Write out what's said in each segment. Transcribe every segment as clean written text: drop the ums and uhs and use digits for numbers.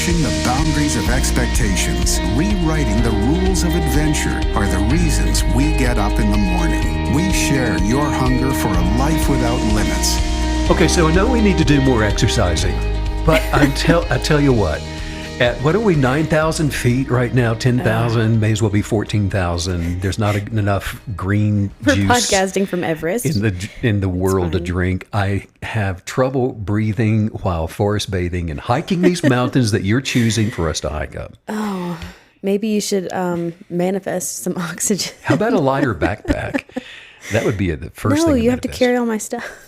Pushing the boundaries of expectations, rewriting the rules of adventure are the reasons we get up in the morning. We share your hunger for a life without limits. Okay, so I know we need to do more exercising, but I tell you what, at what are we, 9,000 feet right now, 10,000, may as well be 14,000. There's not enough green We're juice podcasting from Everest. in the world to drink. I have trouble breathing while forest bathing and hiking these mountains that you're choosing for us to hike up. Oh, maybe you should manifest some oxygen. How about a lighter backpack? That would be the first thing. No, you have to carry all my stuff.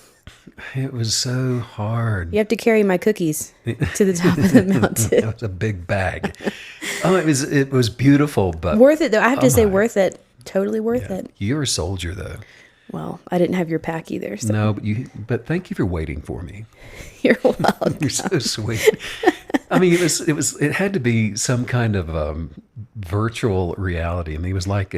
It was so hard. You have to carry my cookies to the top of the mountain. That was a big bag. Oh, it was beautiful, but worth it though. I have to say, worth it. Totally worth it. You're a soldier, though. Well, I didn't have your pack either. So. No, but thank you for waiting for me. You're welcome. You're so sweet. I mean, it had to be some kind of virtual reality. I mean, it was like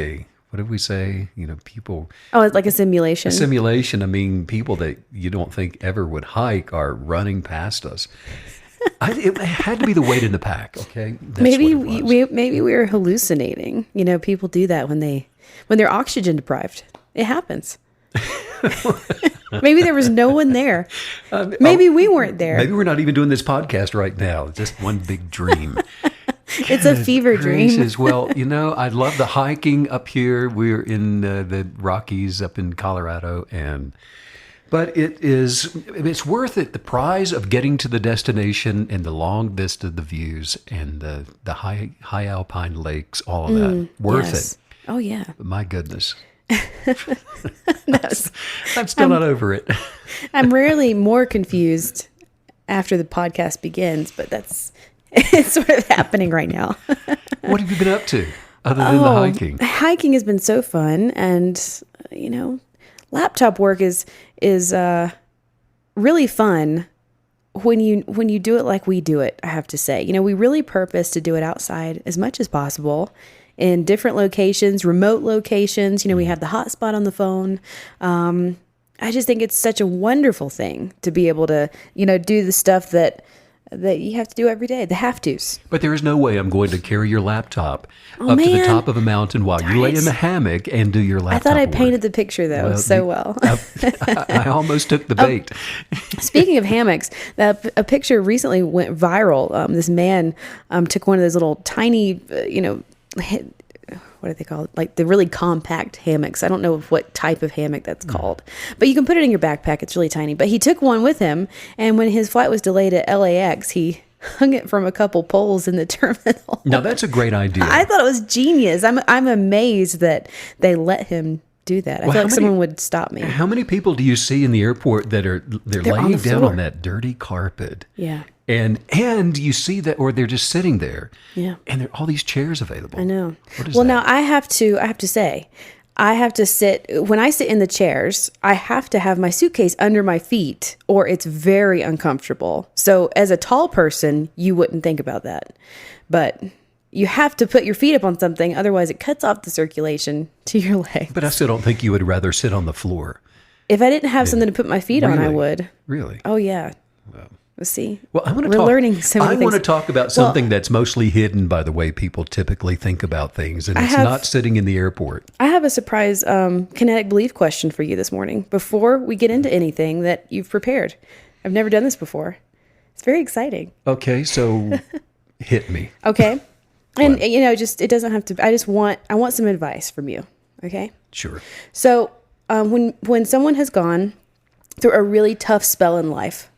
what did we say? People. Oh, it's like a simulation. A simulation. I mean, people that you don't think ever would hike are running past us. It had to be the weight in the pack. Okay. Maybe we were hallucinating. People do that when they're oxygen deprived. It happens. Maybe there was no one there. Maybe we weren't there. Maybe we're not even doing this podcast right now. It's just one big dream. It's a fever dream. Well, I love the hiking up here. We're in the Rockies up in Colorado, but it's worth it. The prize of getting to the destination and the long vista, the views, and the high alpine lakes, all of that. Worth it. Oh yeah. My goodness. I'm still not over it. I'm rarely more confused after the podcast begins, but it's sort of happening right now. What have you been up to other than the hiking? Hiking has been so fun, and laptop work is really fun when you do it like we do it. I have to say, we really purpose to do it outside as much as possible. In different locations, remote locations. We have the hotspot on the phone. I just think it's such a wonderful thing to be able to, do the stuff that you have to do every day, the have-tos. But there is no way I'm going to carry your laptop to the top of a mountain while you lay in the hammock and do your laptop I thought I work. painted the picture, though, well. I almost took the bait. Speaking of hammocks, a picture recently went viral. This man took one of those little tiny, what are they called? Like the really compact hammocks. I don't know what type of hammock that's called, but you can put it in your backpack. It's really tiny. But he took one with him, and when his flight was delayed at LAX, he hung it from a couple poles in the terminal. Now that's a great idea. I thought it was genius. I'm amazed that they let him do that. I feel like someone would stop me. How many people do you see in the airport they're laying down on that dirty carpet? Yeah. And you see that, or they're just sitting there. Yeah. And there are all these chairs available. I know. What is that? Now I have to say, I have to sit, when I sit in the chairs, I have to have my suitcase under my feet or it's very uncomfortable. So as a tall person, you wouldn't think about that. But you have to put your feet up on something. Otherwise it cuts off the circulation to your legs. But I still don't think you would rather sit on the floor. If I didn't have something to put my feet on, I would. Really? Oh yeah. Wow. Let's see. Well, we're learning so many things. I want to talk about something that's mostly hidden by the way people typically think about things, and it's not sitting in the airport. I have a surprise kinetic belief question for you this morning before we get into anything that you've prepared. I've never done this before. It's very exciting. Okay, so hit me. Okay. And it doesn't have to, I want some advice from you. Okay. Sure. So when someone has gone through a really tough spell in life,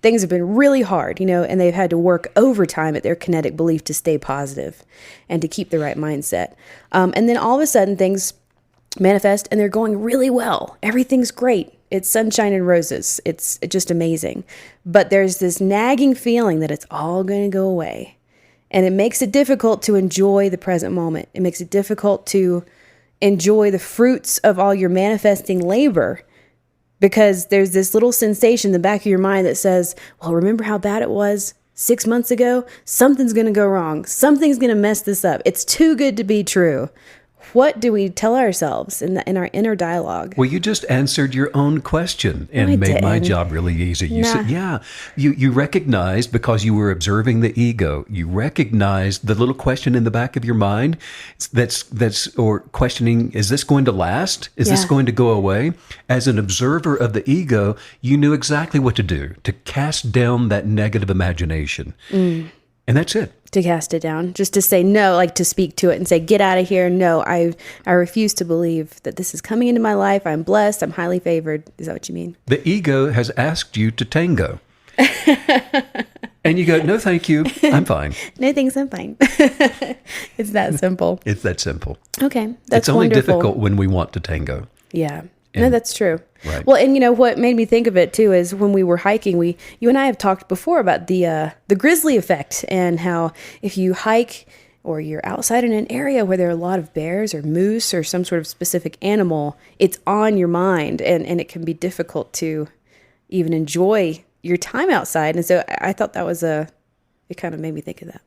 things have been really hard, and they've had to work overtime at their kinetic belief to stay positive and to keep the right mindset. And then all of a sudden things manifest and they're going really well. Everything's great. It's sunshine and roses. It's just amazing. But there's this nagging feeling that it's all going to go away. And it makes it difficult to enjoy the present moment. It makes it difficult to enjoy the fruits of all your manifesting labor. Because there's this little sensation in the back of your mind that says, well, remember how bad it was 6 months ago? Something's going to go wrong. Something's going to mess this up. It's too good to be true. what do we tell ourselves in our inner dialogue? Well, you just answered your own question and I made my didn't. job really easy. You Nah. said, yeah, you recognized, because you were observing the ego, you recognized the little question in the back of your mind that's or questioning, is this going to last? Is this Yeah. going to go away? As an observer of the ego, you knew exactly what to do, to cast down that negative imagination. And that's it. To cast it down, just to say no, like to speak to it and say, get out of here. No, I refuse to believe that this is coming into my life. I'm blessed. I'm highly favored. Is that what you mean? The ego has asked you to tango. And you go, no, thank you. I'm fine. No, thanks. I'm fine. It's that simple. It's that simple. Okay. That's It's only wonderful. difficult when we want to tango. Yeah. No, And- that's true. Right. Well, and you know what made me think of it too is when we were hiking, you and I have talked before about the Grizzly Effect, and how if you hike or you're outside in an area where there are a lot of bears or moose or some sort of specific animal, it's on your mind, and it can be difficult to even enjoy your time outside. And so I thought that was it kind of made me think of that.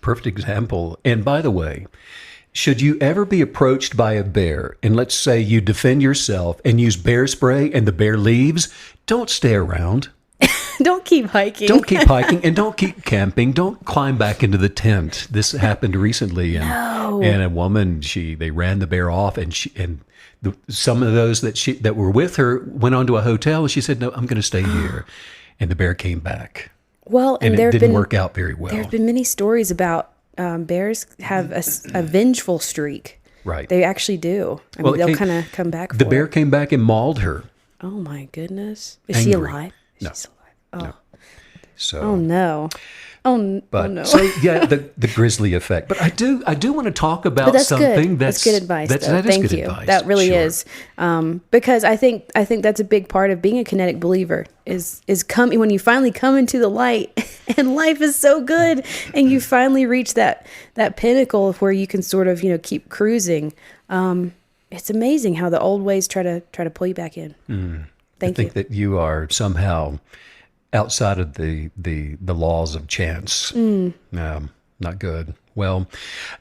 Perfect example. And by the way, should you ever be approached by a bear, and let's say you defend yourself and use bear spray and the bear leaves, don't stay around. Don't keep hiking. Don't keep hiking, and don't keep camping. Don't climb back into the tent. This happened recently, and a woman, they ran the bear off, and some of those that were with her went on to a hotel, and she said, "No, I'm going to stay here," and the bear came back, Well, and there it have didn't been work out very well. There's been many stories about bears have a vengeful streak. Right. They actually do. I Well, mean, they'll kind of come back. The for bear it. came back and mauled her. Oh my goodness! Is she Angry. alive? No. She's alive. So, Oh no! Oh, but no! so yeah, the Grizzly Effect. But I do want to talk about But that's something good. That's good advice. Though. That is Thank good you. advice. That really Sure. is, because I think that's a big part of being a kinetic believer is coming when you finally come into the light, and life is so good, and you finally reach that pinnacle of where you can sort of keep cruising. It's amazing how the old ways try to pull you back in. I think that you are somehow outside of the laws of chance. Not good. Well,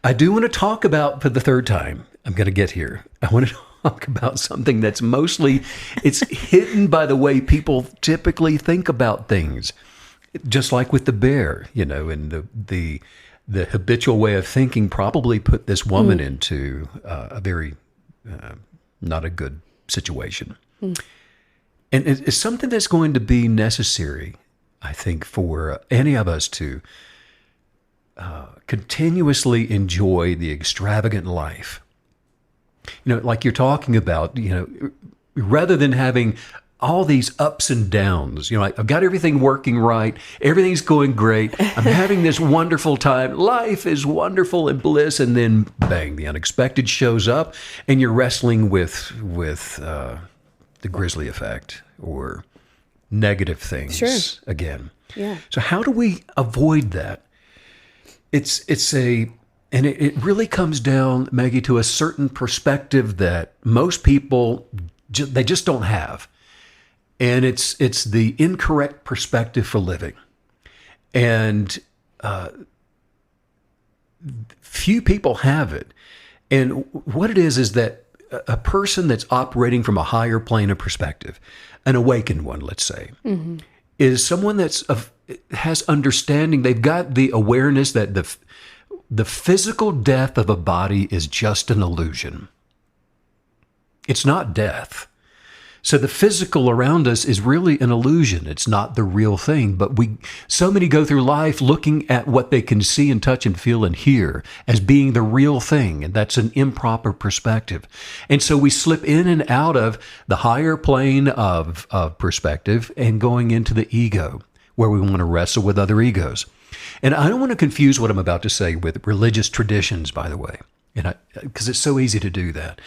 I do want to talk about, for the third time, I'm going to get here. I want to talk about something that's it's hidden by the way people typically think about things. Just like with the bear, and the habitual way of thinking probably put this woman into a very not a good situation. And it's something that's going to be necessary, I think, for any of us to continuously enjoy the extravagant life. Like you're talking about, rather than having all these ups and downs, I've got everything working right. Everything's going great. I'm having this wonderful time. Life is wonderful and bliss. And then bang, the unexpected shows up, and you're wrestling with the Grizzly Effect or negative things again. Yeah. So how do we avoid that? It really comes down, Maggie, to a certain perspective that most people they just don't have, and it's the incorrect perspective for living, and few people have it. And what it is that a person that's operating from a higher plane of perspective, an awakened one, let's say, is someone has understanding. They've got the awareness that the physical death of a body is just an illusion. It's not death. So the physical around us is really an illusion. It's not the real thing. But so many go through life looking at what they can see and touch and feel and hear as being the real thing. And that's an improper perspective. And so we slip in and out of the higher plane of perspective and going into the ego, where we want to wrestle with other egos. And I don't want to confuse what I'm about to say with religious traditions, by the way, because it's so easy to do that.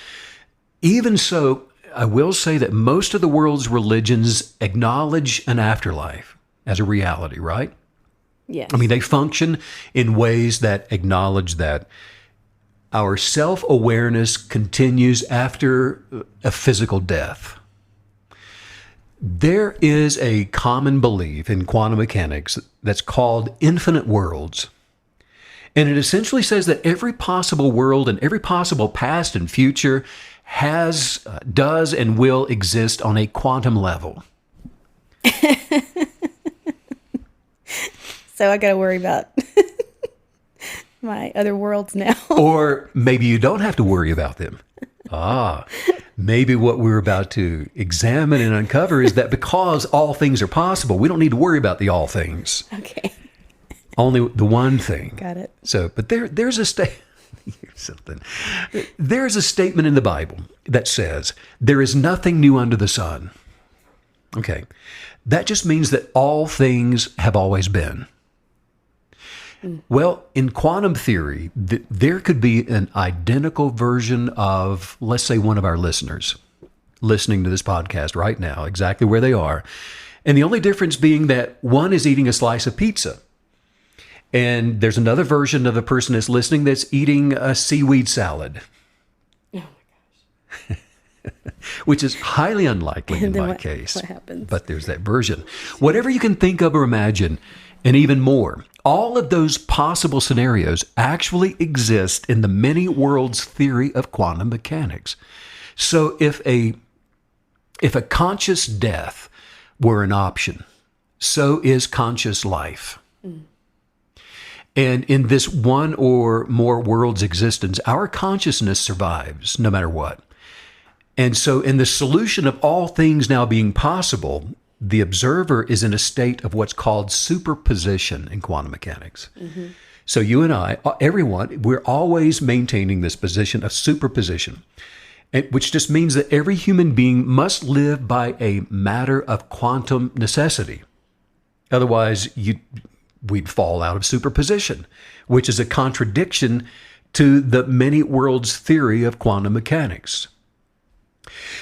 Even so, I will say that most of the world's religions acknowledge an afterlife as a reality, right? Yes. I mean, they function in ways that acknowledge that our self-awareness continues after a physical death. There is a common belief in quantum mechanics that's called infinite worlds. And it essentially says that every possible world and every possible past and future does, and will exist on a quantum level. So I got to worry about my other worlds now. Or maybe you don't have to worry about them. Maybe what we're about to examine and uncover is that because all things are possible, we don't need to worry about the all things. Okay. Only the one thing. Got it. So, but there's a There's a statement in the Bible that says, there is nothing new under the sun. Okay. That just means that all things have always been. Well, in quantum theory, there could be an identical version of, let's say, one of our listeners listening to this podcast right now, exactly where they are. And the only difference being that one is eating a slice of pizza. And there's another version of a person that's listening that's eating a seaweed salad. Oh my gosh. Which is highly unlikely in my case. What happens? But there's that version. Whatever you can think of or imagine, and even more, all of those possible scenarios actually exist in the many worlds theory of quantum mechanics. So if a conscious death were an option, so is conscious life. And in this one or more worlds existence, our consciousness survives no matter what. And so in the solution of all things now being possible, the observer is in a state of what's called superposition in quantum mechanics. Mm-hmm. So you and I, everyone, we're always maintaining this position of superposition, which just means that every human being must live by a matter of quantum necessity. Otherwise, we'd fall out of superposition, which is a contradiction to the many worlds theory of quantum mechanics.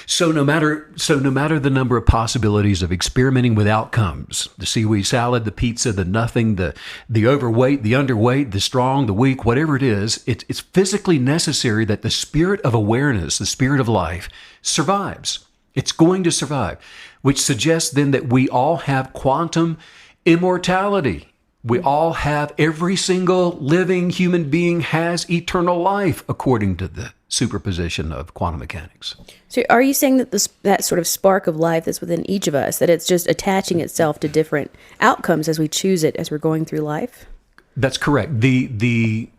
So no matter the number of possibilities of experimenting with outcomes, the seaweed salad, the pizza, the nothing, the overweight, the underweight, the strong, the weak, whatever it is, it's physically necessary that the spirit of awareness, the spirit of life, survives. It's going to survive, which suggests then that we all have quantum immortality. We all have, every single living human being has eternal life according to the superposition of quantum mechanics. So are you saying that that sort of spark of life that's within each of us, that it's just attaching itself to different outcomes as we choose it as we're going through life? That's correct. The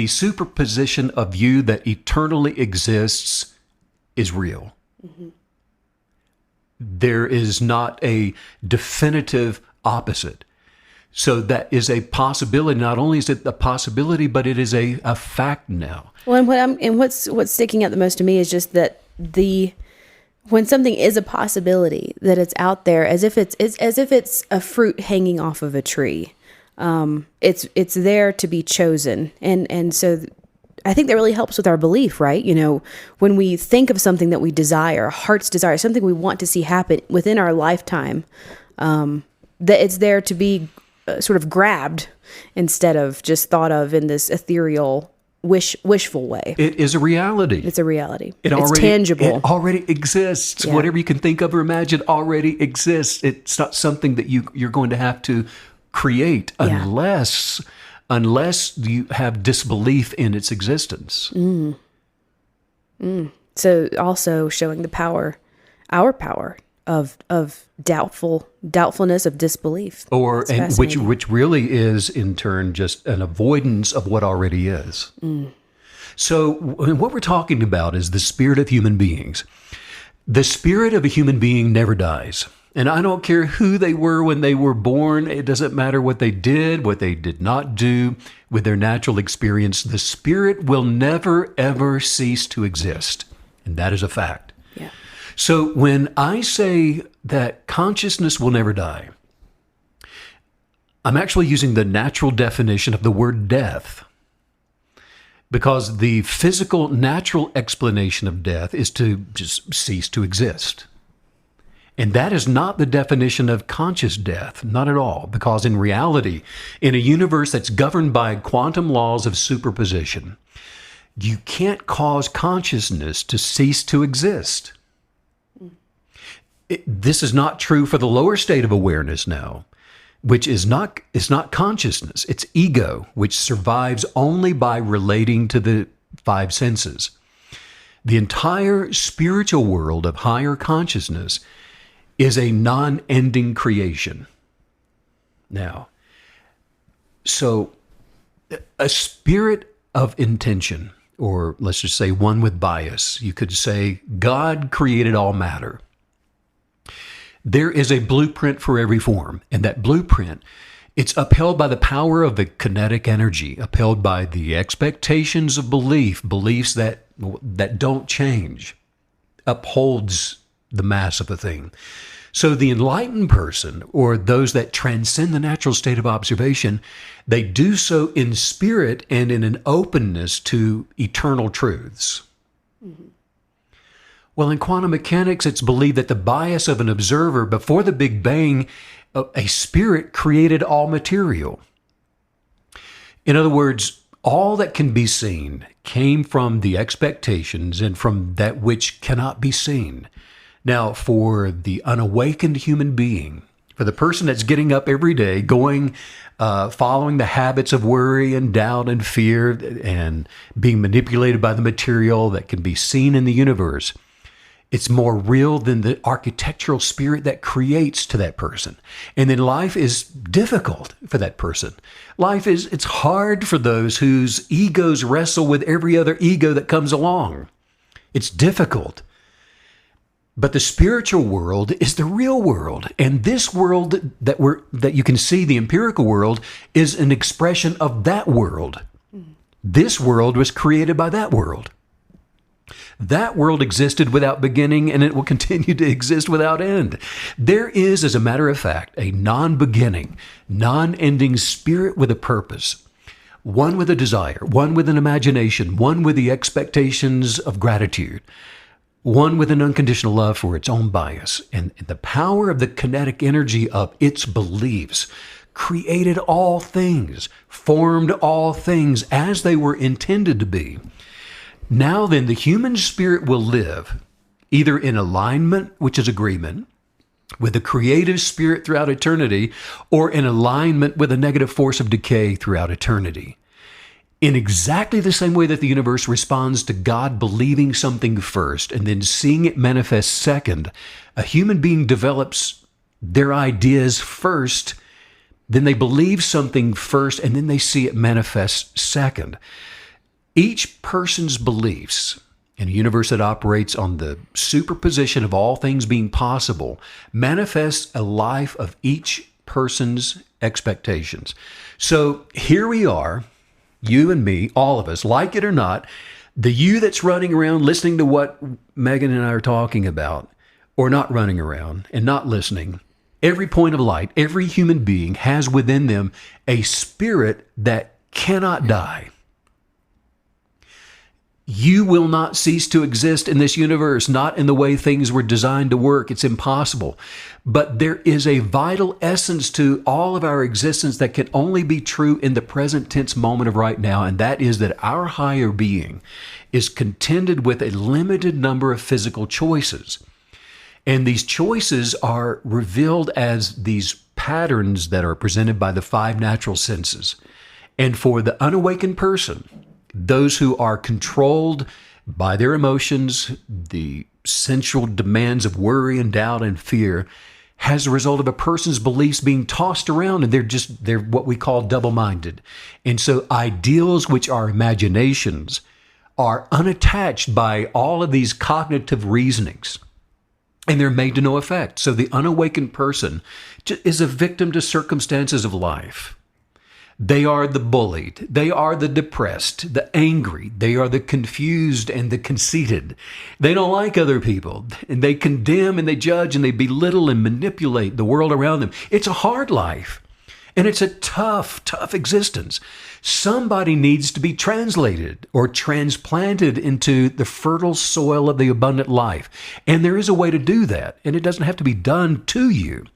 superposition of you that eternally exists is real. Mm-hmm. There is not a definitive opposite. So that is a possibility. Not only is it a possibility, but it is a fact now. Well, what's sticking out the most to me is just that when something is a possibility, that it's out there as if it's a fruit hanging off of a tree. It's there to be chosen, and so I think that really helps with our belief, right? You know, when we think of something that we desire, our heart's desire, something we want to see happen within our lifetime, that it's there to be sort of grabbed instead of just thought of in this ethereal, wishful way. It is a reality. It's a reality. It's tangible. It already exists. Yeah. Whatever you can think of or imagine already exists. It's not something that you're going to have to create unless you have disbelief in its existence. So also showing the power, our power of doubtfulness, of disbelief, which really is in turn just an avoidance of what already is. So what we're talking about is the spirit of human beings. The spirit of a human being never dies. And I don't care who they were when they were born. It doesn't matter what they did not do with their natural experience. The spirit will never, ever cease to exist. And that is a fact. Yeah. So when I say that consciousness will never die, I'm actually using the natural definition of the word death, because the physical, natural explanation of death is to just cease to exist. And that is not the definition of conscious death, not at all, because in reality, in a universe that's governed by quantum laws of superposition, you can't cause consciousness to cease to exist. This is not true for the lower state of awareness now. which is not, it's not consciousness, it's ego, which survives only by relating to the five senses. The entire spiritual world of higher consciousness is a non-ending creation. Now, so a spirit of intention, or let's just say one with bias, you could say God created all matter. There is a blueprint for every form, and that blueprint, it's upheld by the power of the kinetic energy, upheld by the expectations of beliefs that don't change, upholds the mass of a thing. So the enlightened person, or those that transcend the natural state of observation, they do so in spirit and in an openness to eternal truths. Mm-hmm. Well, in quantum mechanics, it's believed that the bias of an observer before the Big Bang, a spirit created all material. In other words, all that can be seen came from the expectations and from that which cannot be seen. Now, for the unawakened human being, for the person that's getting up every day, going, following the habits of worry and doubt and fear and being manipulated by the material that can be seen in the universe, it's more real than the architectural spirit that creates to that person. And then life is difficult for that person. It's hard for those whose egos wrestle with every other ego that comes along. It's difficult. But the spiritual world is the real world. And this world that you can see, the empirical world, is an expression of that world. This world was created by that world. That world existed without beginning, and it will continue to exist without end. There is, as a matter of fact, a non-beginning, non-ending spirit with a purpose, one with a desire, one with an imagination, one with the expectations of gratitude, one with an unconditional love for its own bias, and the power of the kinetic energy of its beliefs created all things, formed all things as they were intended to be. Now then, the human spirit will live either in alignment, which is agreement, with the creative spirit throughout eternity, or in alignment with a negative force of decay throughout eternity. In exactly the same way that the universe responds to God believing something first and then seeing it manifest second, a human being develops their ideas first, then they believe something first, and then they see it manifest second. Each person's beliefs in a universe that operates on the superposition of all things being possible manifests a life of each person's expectations. So here we are, you and me, all of us, like it or not, the you that's running around listening to what Megan and I are talking about, or not running around and not listening, every point of light, every human being has within them a spirit that cannot die. You will not cease to exist in this universe, not in the way things were designed to work. It's impossible. But there is a vital essence to all of our existence that can only be true in the present tense moment of right now, and that is that our higher being is contended with a limited number of physical choices. And these choices are revealed as these patterns that are presented by the five natural senses. And for the unawakened person, those who are controlled by their emotions, the sensual demands of worry and doubt and fear, has a result of a person's beliefs being tossed around, and they're what we call double-minded. And so ideals, which are imaginations, are unattached by all of these cognitive reasonings, and they're made to no effect. So the unawakened person is a victim to circumstances of life. They are the bullied, they are the depressed, the angry, they are the confused and the conceited. They don't like other people, and they condemn and they judge and they belittle and manipulate the world around them. It's a hard life, and it's a tough, tough existence. Somebody needs to be translated or transplanted into the fertile soil of the abundant life. And there is a way to do that, and it doesn't have to be done to you.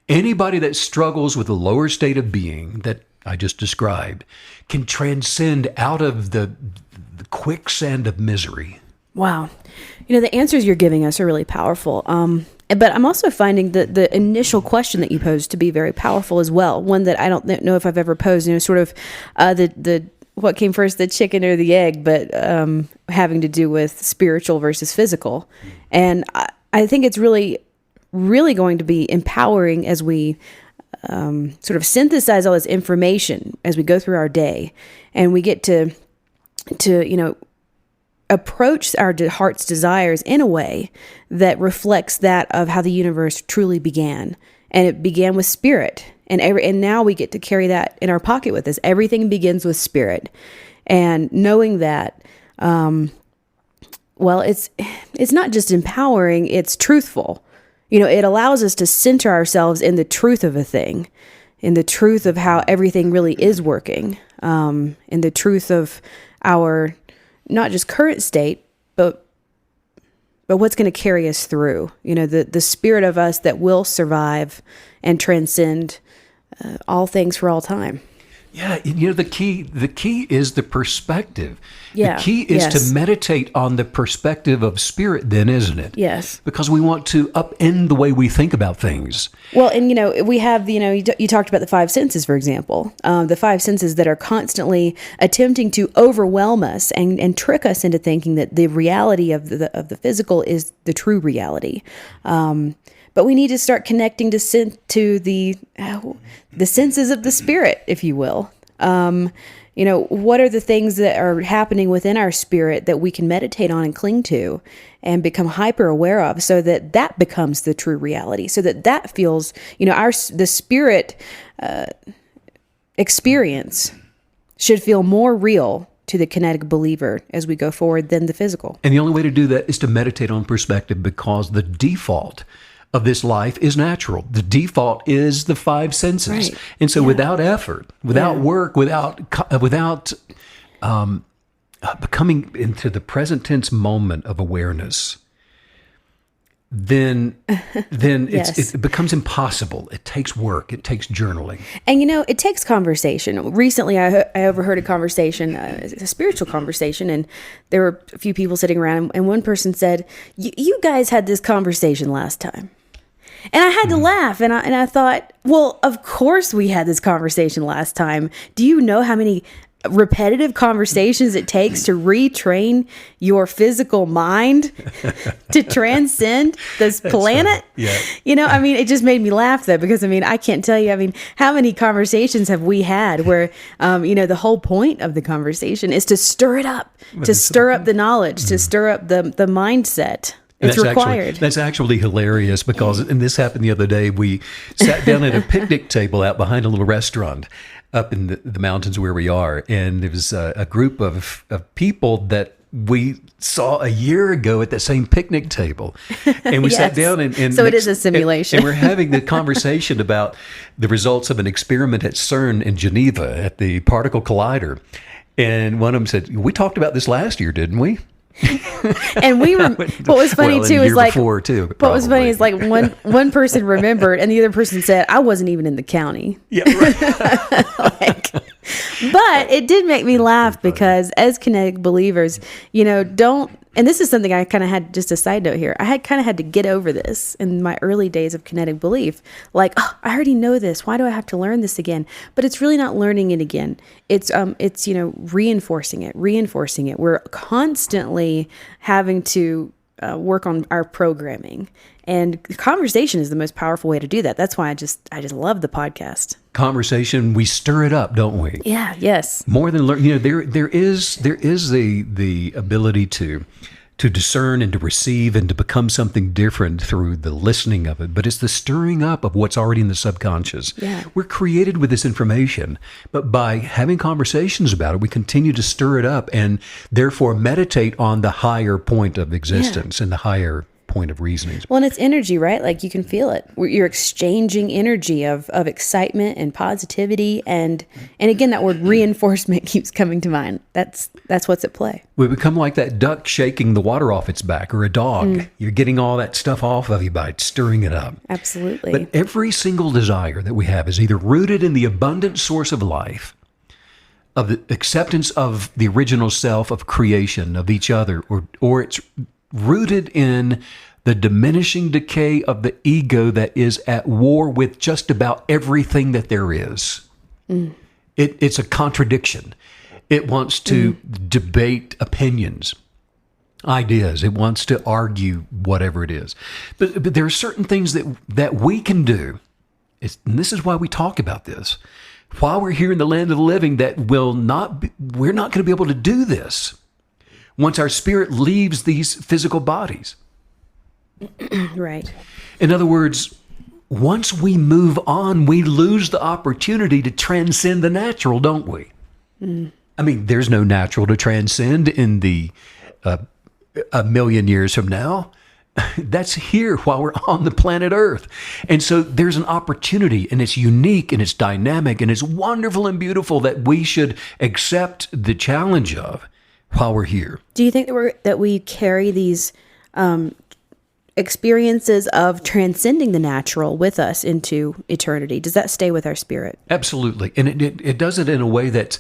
Anybody that struggles with the lower state of being that I just described can transcend out of the quicksand of misery. Wow. The answers you're giving us are really powerful. And But I'm also finding that the initial question that you posed to be very powerful as well. One that I don't know if I've ever posed, sort of the what came first, the chicken or the egg, but having to do with spiritual versus physical. And I think it's really, really going to be empowering as we sort of synthesize all this information as we go through our day, and we get to approach our heart's desires in a way that reflects that of how the universe truly began. And it began with spirit. And now we get to carry that in our pocket with us. Everything begins with spirit. And knowing that, it's not just empowering, it's truthful. It allows us to center ourselves in the truth of a thing, in the truth of how everything really is working, in the truth of our not just current state, but what's going to carry us through. The spirit of us that will survive and transcend all things for all time. Yeah, the key is the perspective. Yeah. The key is to meditate on the perspective of spirit then, isn't it? Yes. Because we want to upend the way we think about things. Well, and we have, you talked about the five senses, for example, the five senses that are constantly attempting to overwhelm us and trick us into thinking that the reality of the physical is the true reality. But we need to start connecting to the senses of the spirit, if you will. What are the things that are happening within our spirit that we can meditate on and cling to and become hyper aware of, so that becomes the true reality, so that feels, the spirit experience should feel more real to the kinetic believer as we go forward than the physical. And the only way to do that is to meditate on perspective, because the default of this life is natural. The default is the five senses. Right. And so without effort, without work, without becoming into the present tense moment of awareness, then Yes. it becomes impossible. It takes work. It takes journaling. And it takes conversation. Recently, I overheard a conversation, a spiritual conversation, and there were a few people sitting around, and one person said, "You guys had this conversation last time." And I had to laugh, and I thought, well, of course we had this conversation last time. Do you know how many repetitive conversations it takes to retrain your physical mind to transcend this planet? Yeah. It just made me laugh, though, because I can't tell you, how many conversations have we had where, the whole point of the conversation is to stir it up, to stir up the knowledge, to stir up the mindset. It's required. That's actually hilarious, because, and this happened the other day, we sat down at a picnic table out behind a little restaurant up in the mountains where we are. And there was a group of people that we saw a year ago at that same picnic table. And we sat down and so it is a simulation. And we're having the conversation about the results of an experiment at CERN in Geneva at the particle collider. And one of them said, "We talked about this last year, didn't we?" And what was funny too is like, what was funny is like one person remembered and the other person said, "I wasn't even in the county." Yeah, right. But it did make me laugh, because as kinetic believers, and this is something I kind of had, just a side note here, I had kind of had to get over this in my early days of kinetic belief. Like, oh, I already know this. Why do I have to learn this again? But it's really not learning it again. It's reinforcing it. We're constantly having to work on our programming. And conversation is the most powerful way to do that. That's why I just love the podcast. Conversation, we stir it up, don't we? Yeah. Yes. More than learn. There is the ability to discern and to receive and to become something different through the listening of it. But it's the stirring up of what's already in the subconscious. Yeah. We're created with this information, but by having conversations about it, we continue to stir it up and therefore meditate on the higher point of existence and the higher point of reasoning. Well, and it's energy, right? Like, you can feel it. You're exchanging energy of excitement and positivity, and again, that word reinforcement keeps coming to mind. That's what's at play. We become like that duck shaking the water off its back, or a dog. You're getting all that stuff off of you by stirring it up. Absolutely. But every single desire that we have is either rooted in the abundant source of life, of the acceptance of the original self, of creation, of each other, or it's rooted in the diminishing decay of the ego that is at war with just about everything that there is. It's a contradiction. It wants to debate opinions, ideas. It wants to argue whatever it is. But there are certain things that we can do, and this is why we talk about this, while we're here in the land of the living, that we're not going to be able to do this once our spirit leaves these physical bodies. Right. In other words, once we move on, we lose the opportunity to transcend the natural, don't we? I mean, there's no natural to transcend in the a million years from now. That's here while we're on the planet Earth. And so there's an opportunity, and it's unique and it's dynamic and it's wonderful and beautiful that we should accept the challenge of while we're here. Do you think that we carry these experiences of transcending the natural with us into eternity? Does that stay with our spirit? Absolutely. And it does it in a way that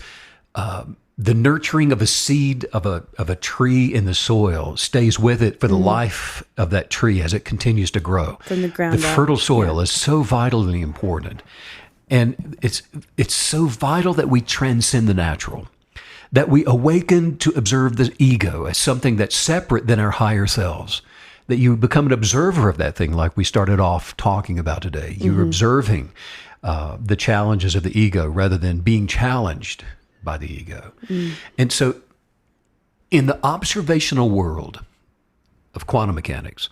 the nurturing of a seed of a tree in the soil stays with it for the life of that tree as it continues to grow. From the ground The up. fertile soil is so vitally important. And it's so vital that we transcend the natural, that we awaken to observe the ego as something that's separate than our higher selves, that you become an observer of that thing like we started off talking about today. You're observing the challenges of the ego rather than being challenged by the ego. And so in the observational world of quantum mechanics,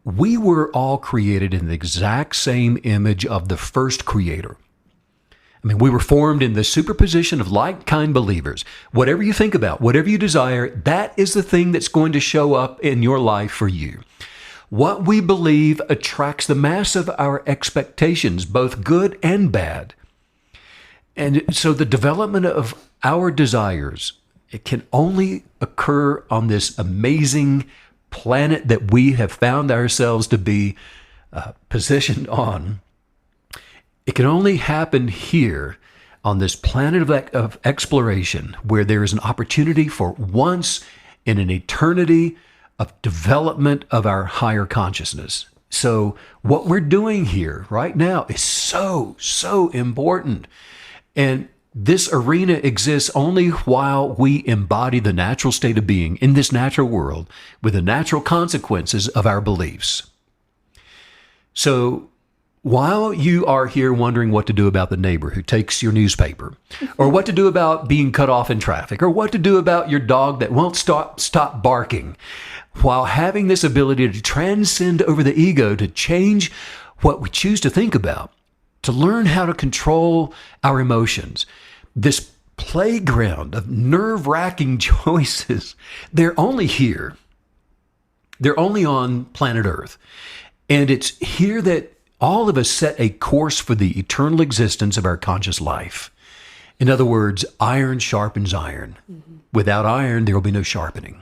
we were all created in the exact same image of the first creator. I mean, we were formed in the superposition of like-kind believers. Whatever you think about, whatever you desire, that is the thing that's going to show up in your life for you. What we believe attracts the mass of our expectations, both good and bad. And so the development of our desires, it can only occur on this amazing planet that we have found ourselves to be positioned on. It can only happen here on this planet of exploration, where there is an opportunity for once in an eternity of development of our higher consciousness. So what we're doing here right now is so, so important. And this arena exists only while we embody the natural state of being in this natural world with the natural consequences of our beliefs. So while you are here wondering what to do about the neighbor who takes your newspaper, or what to do about being cut off in traffic, or what to do about your dog that won't stop barking, while having this ability to transcend over the ego, to change what we choose to think about, to learn how to control our emotions, this playground of nerve-wracking choices, they're only here. They're only on planet Earth. And it's here that all of us set a course for the eternal existence of our conscious life. In other words, iron sharpens iron. Without iron, there will be no sharpening.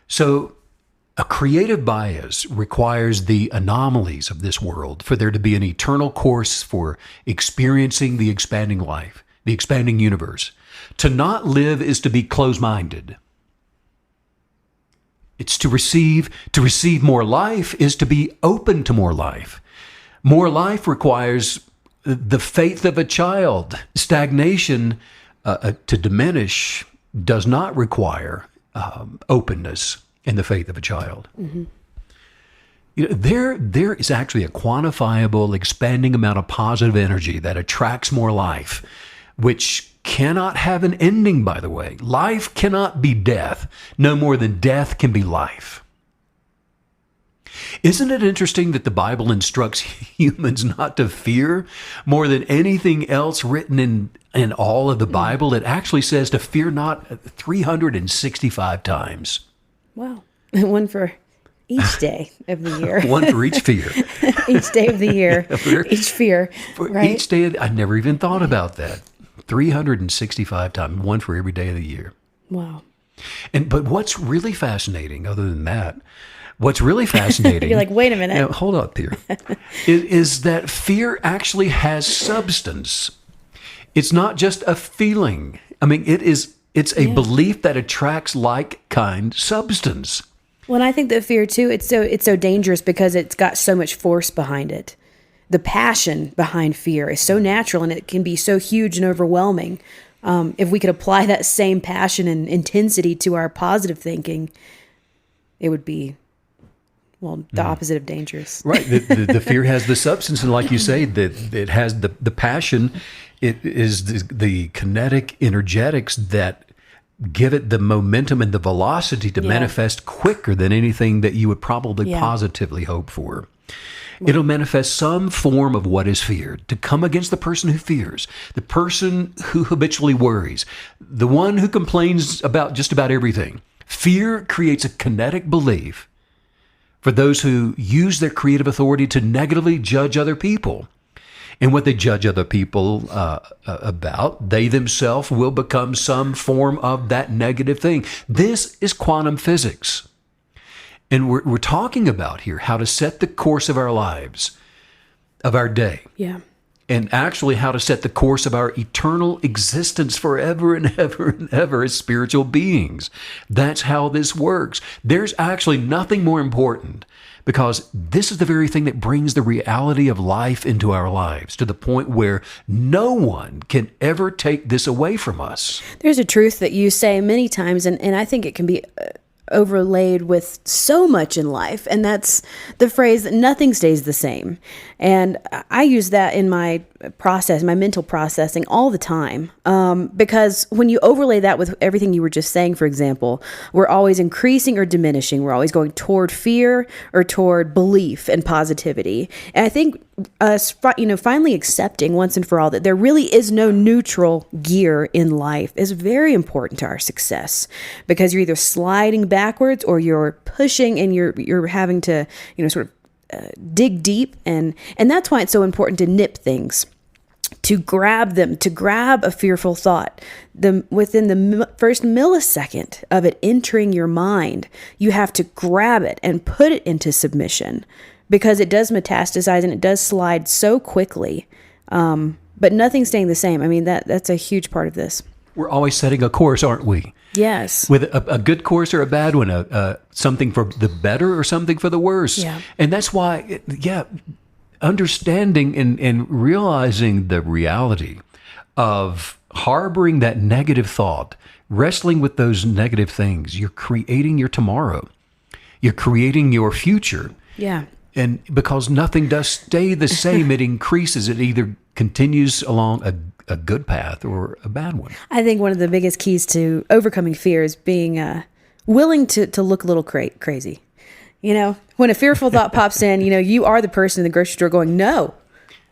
So a creative bias requires the anomalies of this world for there to be an eternal course for experiencing the expanding life, the expanding universe. To not live is to be closed-minded. It's to receive more life is to be open to more life. More life requires the faith of a child. Stagnation to diminish does not require openness in the faith of a child. You know, there is actually a quantifiable, expanding amount of positive energy that attracts more life, which cannot have an ending, by the way. Life cannot be death, no more than death can be life. Isn't it interesting that the Bible instructs humans not to fear more than anything else written in all of the Bible? It actually says to fear not 365 times. Wow. One for each day of the year. One for each fear. Each day of the year. Each fear. For right? each day, I never even thought about that. 365 times, one for every day of the year. Wow. But what's really fascinating, other than that, what's really fascinating... You're like, wait a minute. Now, hold up here. is that fear actually has substance. It's not just a feeling. I mean, it's a belief that attracts like-kind substance. Well, and I think that fear too, it's so dangerous because it's got so much force behind it. The passion behind fear is so natural, and it can be so huge and overwhelming. If we could apply that same passion and intensity to our positive thinking, it would be, well, the opposite of dangerous. Right. The fear has the substance, and like you say, that it has the passion. It is the kinetic energetics that give it the momentum and the velocity to manifest quicker than anything that you would probably positively hope for. It'll manifest some form of what is feared, to come against the person who fears, the person who habitually worries, the one who complains about just about everything. Fear creates a kinetic belief for those who use their creative authority to negatively judge other people. And what they judge other people about, they themselves will become some form of that negative thing. This is quantum physics. And we're talking about here how to set the course of our lives, of our day. Yeah. And actually how to set the course of our eternal existence forever and ever and ever as spiritual beings. That's how this works. There's actually nothing more important, because this is the very thing that brings the reality of life into our lives to the point where no one can ever take this away from us. There's a truth that you say many times, and I think it can be overlaid with so much in life, and that's the phrase that nothing stays the same. And I use that in my process, my mental processing all the time, because when you overlay that with everything you were just saying, for example, we're always increasing or diminishing. We're always going toward fear or toward belief and positivity. And I think us, finally accepting once and for all that there really is no neutral gear in life is very important to our success, because you're either sliding backwards or you're pushing, and you're having to, sort of dig deep, and that's why it's so important to nip things, to grab them, to grab a fearful thought. Within the first millisecond of it entering your mind, you have to grab it and put it into submission, because it does metastasize and it does slide so quickly. But nothing's staying the same. I mean, that's a huge part of this. We're always setting a course, aren't we? Yes. With a good course or a bad one, something for the better or something for the worse. Yeah. And that's why, understanding and realizing the reality of harboring that negative thought, wrestling with those negative things, you're creating your tomorrow. You're creating your future. Yeah. And because nothing does stay the same, it increases. It either continues along a good path or a bad one. I think one of the biggest keys to overcoming fear is being willing to look a little crazy. When a fearful thought pops in, you are the person in the grocery store going, nope,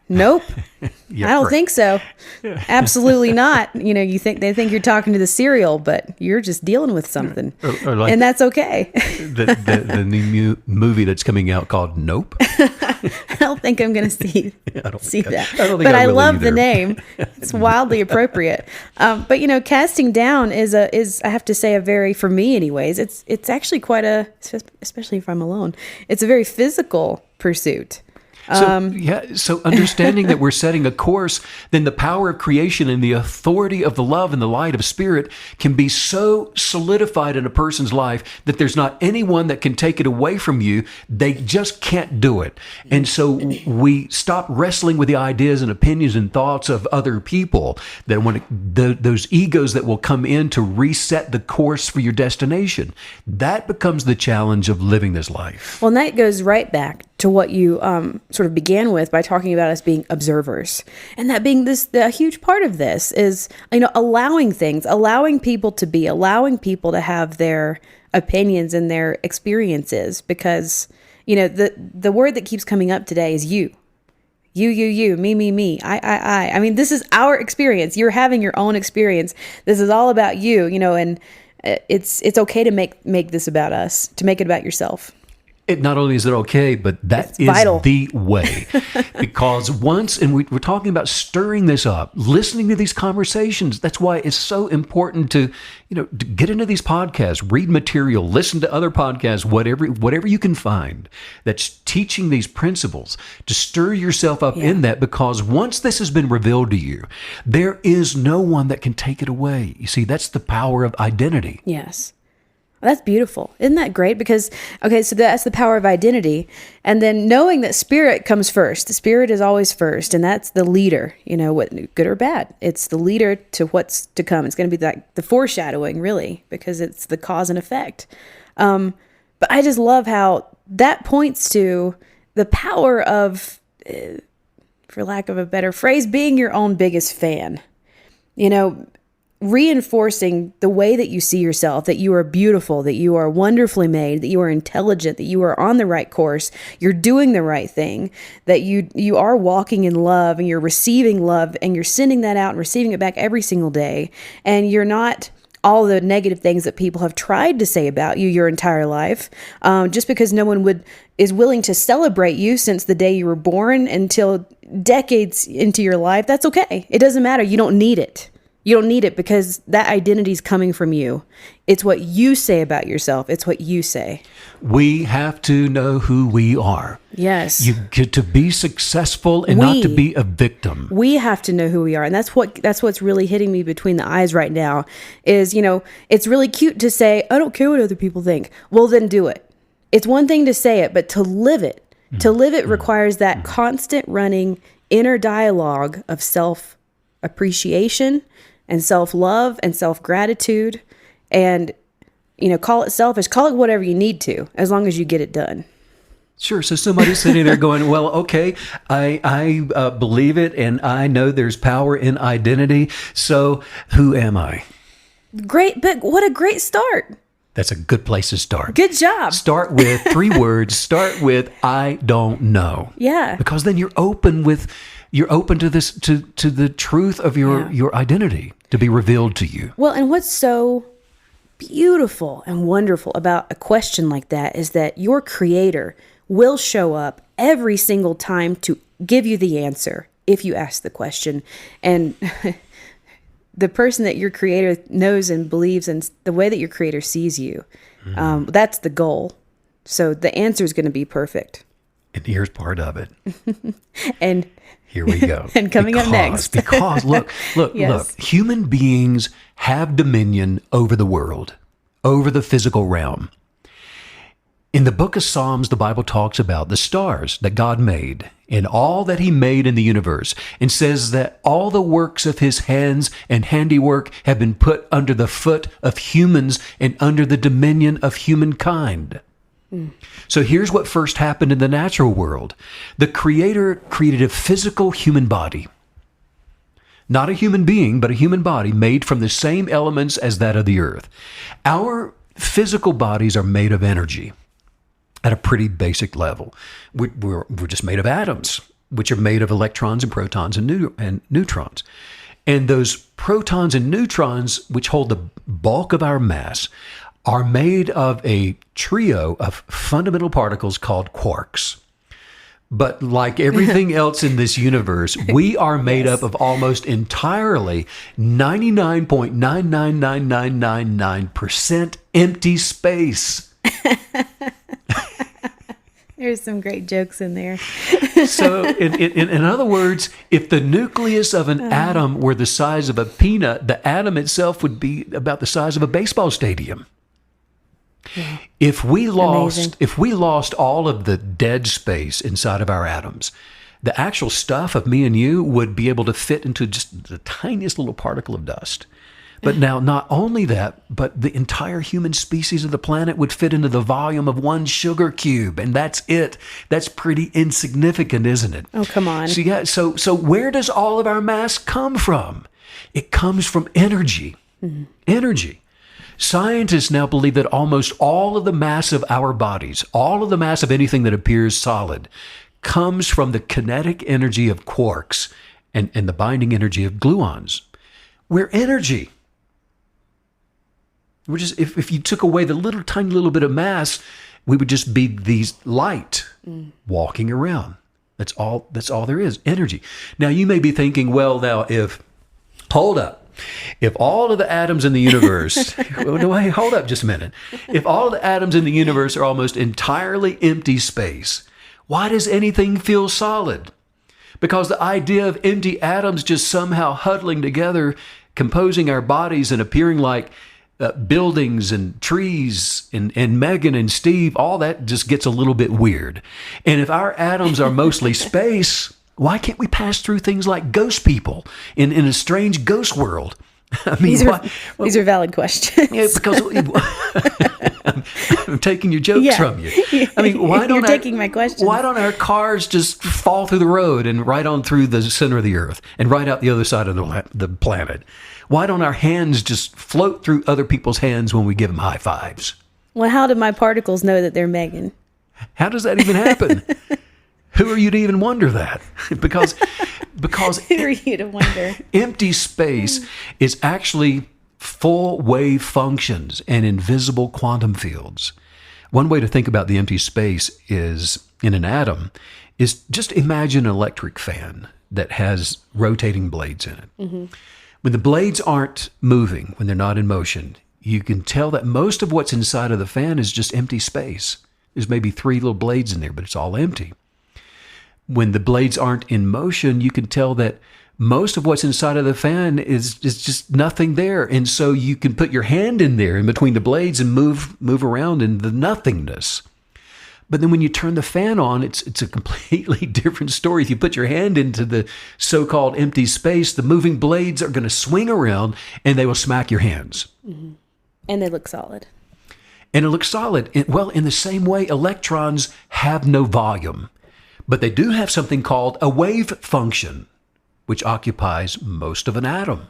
Yeah, I don't right. think so. Absolutely not. They think you're talking to the cereal, but you're just dealing with something, Or like and that's okay. the new movie that's coming out called Nope. I don't think I'm going to see that. I don't think But I will love the either. name. It's wildly appropriate. But casting down is I have to say for me anyways, it's actually quite especially if I'm alone, it's a very physical pursuit. So understanding that we're setting a course, then the power of creation and the authority of the love and the light of spirit can be so solidified in a person's life that there's not anyone that can take it away from you. They just can't do it. And so we stop wrestling with the ideas and opinions and thoughts of other people, that when those egos that will come in to reset the course for your destination, that becomes the challenge of living this life. Well, and that goes right back to what you sort of began with by talking about us being observers, and that being a huge part of this is allowing people to be, allowing people to have their opinions and their experiences, because the word that keeps coming up today is you, me, I. I mean, this is our experience. You're having your own experience. This is all about you, and it's okay to make this about us, to make it about yourself. It not only is it okay, but that is vital. the way. Because we're talking about stirring this up, listening to these conversations. That's why it's so important to get into these podcasts, read material, listen to other podcasts, whatever you can find that's teaching these principles, to stir yourself up in that, because once this has been revealed to you, there is no one that can take it away. You see, that's the power of identity. Yes. That's beautiful. Isn't that great? Because, okay, so that's the power of identity. And then knowing that spirit comes first. The spirit is always first. And that's the leader, what, good or bad. It's the leader to what's to come. It's going to be like the foreshadowing, really, because it's the cause and effect. But I just love how that points to the power of, for lack of a better phrase, being your own biggest fan. Reinforcing the way that you see yourself, that you are beautiful, that you are wonderfully made, that you are intelligent, that you are on the right course, you're doing the right thing, that you are walking in love and you're receiving love and you're sending that out and receiving it back every single day. And you're not all the negative things that people have tried to say about you your entire life, just because no one is willing to celebrate you since the day you were born until decades into your life. That's okay. It doesn't matter. You don't need it. You don't need it because that identity is coming from you. It's what you say about yourself. It's what you say. We have to know who we are. Yes. You get to be successful and not to be a victim. We have to know who we are. And that's what's really hitting me between the eyes right now is, it's really cute to say, I don't care what other people think. Well, then do it. It's one thing to say it, but to live it. To live it requires that constant running inner dialogue of self-appreciation and self-love and self-gratitude, and, call it selfish, call it whatever you need to, as long as you get it done. Sure. So somebody's sitting there going, well, okay, I believe it, and I know there's power in identity, so who am I? Great, but what a great start. That's a good place to start. Good job. Start with 3 words. Start with, I don't know. Yeah. Because then you're open to this, to the truth of your identity to be revealed to you. Well, and what's so beautiful and wonderful about a question like that is that your creator will show up every single time to give you the answer if you ask the question. And the person that your creator knows and believes and the way that your creator sees you, that's the goal. So the answer is going to be perfect. And here's part of it. And here we go. And coming up next. Because look, Yes. human beings have dominion over the world, over the physical realm. In the book of Psalms, the Bible talks about the stars that God made and all that he made in the universe, and says that all the works of his hands and handiwork have been put under the foot of humans and under the dominion of humankind. So here's what first happened in the natural world. The Creator created a physical human body. Not a human being, but a human body made from the same elements as that of the earth. Our physical bodies are made of energy at a pretty basic level. We're just made of atoms, which are made of electrons and protons and neutrons. And those protons and neutrons, which hold the bulk of our mass, are made of a trio of fundamental particles called quarks. But like everything else in this universe, we are made up of almost entirely 99.999999% empty space. There's some great jokes in there. So in other words, if the nucleus of an atom were the size of a peanut, the atom itself would be about the size of a baseball stadium. Yeah. If we lost all of the dead space inside of our atoms, the actual stuff of me and you would be able to fit into just the tiniest little particle of dust. But now, not only that, but the entire human species of the planet would fit into the volume of one sugar cube, and that's it. That's pretty insignificant, isn't it? Oh, come on. So where does all of our mass come from? It comes from energy. Mm-hmm. Energy. Scientists now believe that almost all of the mass of our bodies, all of the mass of anything that appears solid, comes from the kinetic energy of quarks and the binding energy of gluons. We're energy. We're just, if you took away the tiny little bit of mass, we would just be these light walking around. That's all there is, energy. Now you may be thinking, well, now hold up. If all of the atoms in the universe, hold up just a minute. If all of the atoms in the universe are almost entirely empty space, why does anything feel solid? Because the idea of empty atoms just somehow huddling together, composing our bodies and appearing like buildings and trees and Megan and Steve, all that just gets a little bit weird. And if our atoms are mostly space, why can't we pass through things like ghost people in a strange ghost world? I mean, these are valid questions. Yeah, because I'm taking your jokes from you. I mean, You're taking my questions. Why don't our cars just fall through the road and right on through the center of the earth and right out the other side of the planet? Why don't our hands just float through other people's hands when we give them high fives? Well, how do my particles know that they're Megan? How does that even happen? Who are you to even wonder that? Because Who are you to wonder? Empty space is actually full wave functions and invisible quantum fields. One way to think about the empty space is in an atom is just imagine an electric fan that has rotating blades in it. Mm-hmm. When the blades aren't moving, when they're not in motion, you can tell that most of what's inside of the fan is just empty space. There's maybe 3 little blades in there, but it's all empty. When the blades aren't in motion, you can tell that most of what's inside of the fan is just nothing there. And so you can put your hand in there in between the blades and move around in the nothingness. But then when you turn the fan on, it's a completely different story. If you put your hand into the so-called empty space, the moving blades are going to swing around and they will smack your hands. Mm-hmm. And they look solid. And it looks solid. Well, in the same way, electrons have no volume, but they do have something called a wave function, which occupies most of an atom.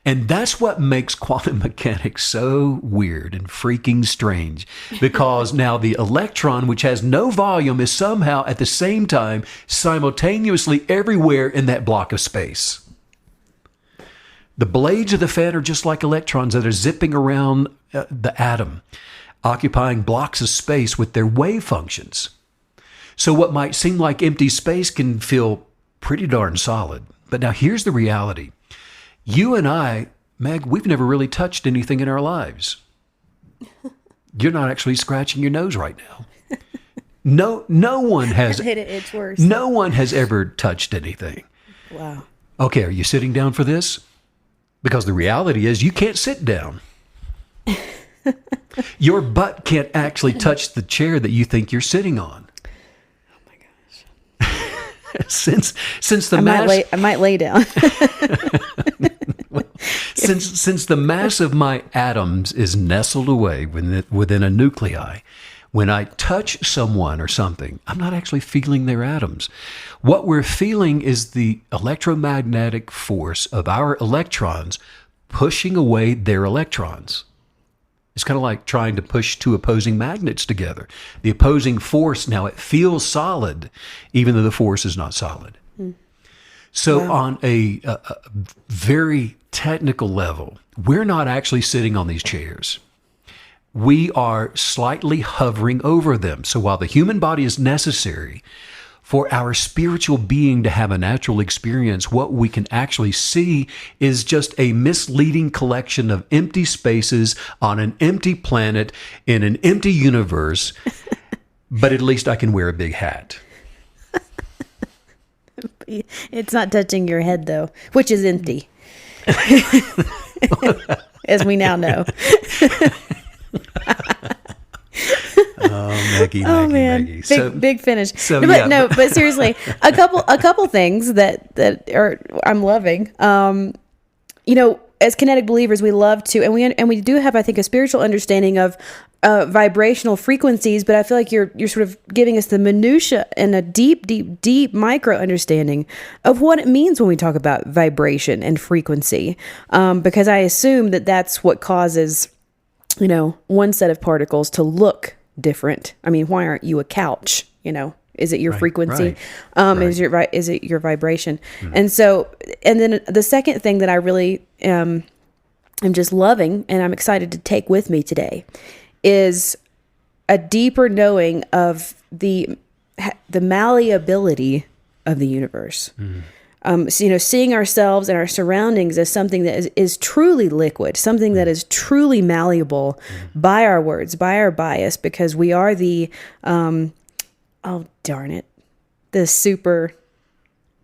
And that's what makes quantum mechanics so weird and freaking strange, because now the electron, which has no volume, is somehow at the same time simultaneously everywhere in that block of space. The blades of the fan are just like electrons that are zipping around the atom, occupying blocks of space with their wave functions. So what might seem like empty space can feel pretty darn solid. But now here's the reality. You and I, Meg, we've never really touched anything in our lives. You're not actually scratching your nose right now. No one has. It's worse. No one has ever touched anything. Wow. Okay, are you sitting down for this? Because the reality is you can't sit down. Your butt can't actually touch the chair that you think you're sitting on. Oh my gosh. Since the I might lay down. Since the mass of my atoms is nestled away within a nuclei, when I touch someone or something, I'm not actually feeling their atoms. What we're feeling is the electromagnetic force of our electrons pushing away their electrons. It's kind of like trying to push 2 opposing magnets together. The opposing force, now it feels solid, even though the force is not solid. So on a very technical level, we're not actually sitting on these chairs. We are slightly hovering over them. So while the human body is necessary for our spiritual being to have a natural experience, what we can actually see is just a misleading collection of empty spaces on an empty planet in an empty universe. But at least I can wear a big hat. It's not touching your head, though, which is empty. As we now know. Maggie. Big finish. But seriously, a couple things that are I'm loving. As kinetic believers, we love to, and we do have, I think, a spiritual understanding of vibrational frequencies. But I feel like you're sort of giving us the minutia and a deep micro understanding of what it means when we talk about vibration and frequency. Because I assume that that's what causes, one set of particles to look different. I mean, why aren't you a couch? Is it your frequency? Right. Is it your vibration? Mm-hmm. And then the second thing that I really am just loving and I'm excited to take with me today is a deeper knowing of the malleability of the universe. Mm-hmm. Seeing ourselves and our surroundings as something that is truly liquid, something that is truly malleable by our words, by our bias, because we are the the super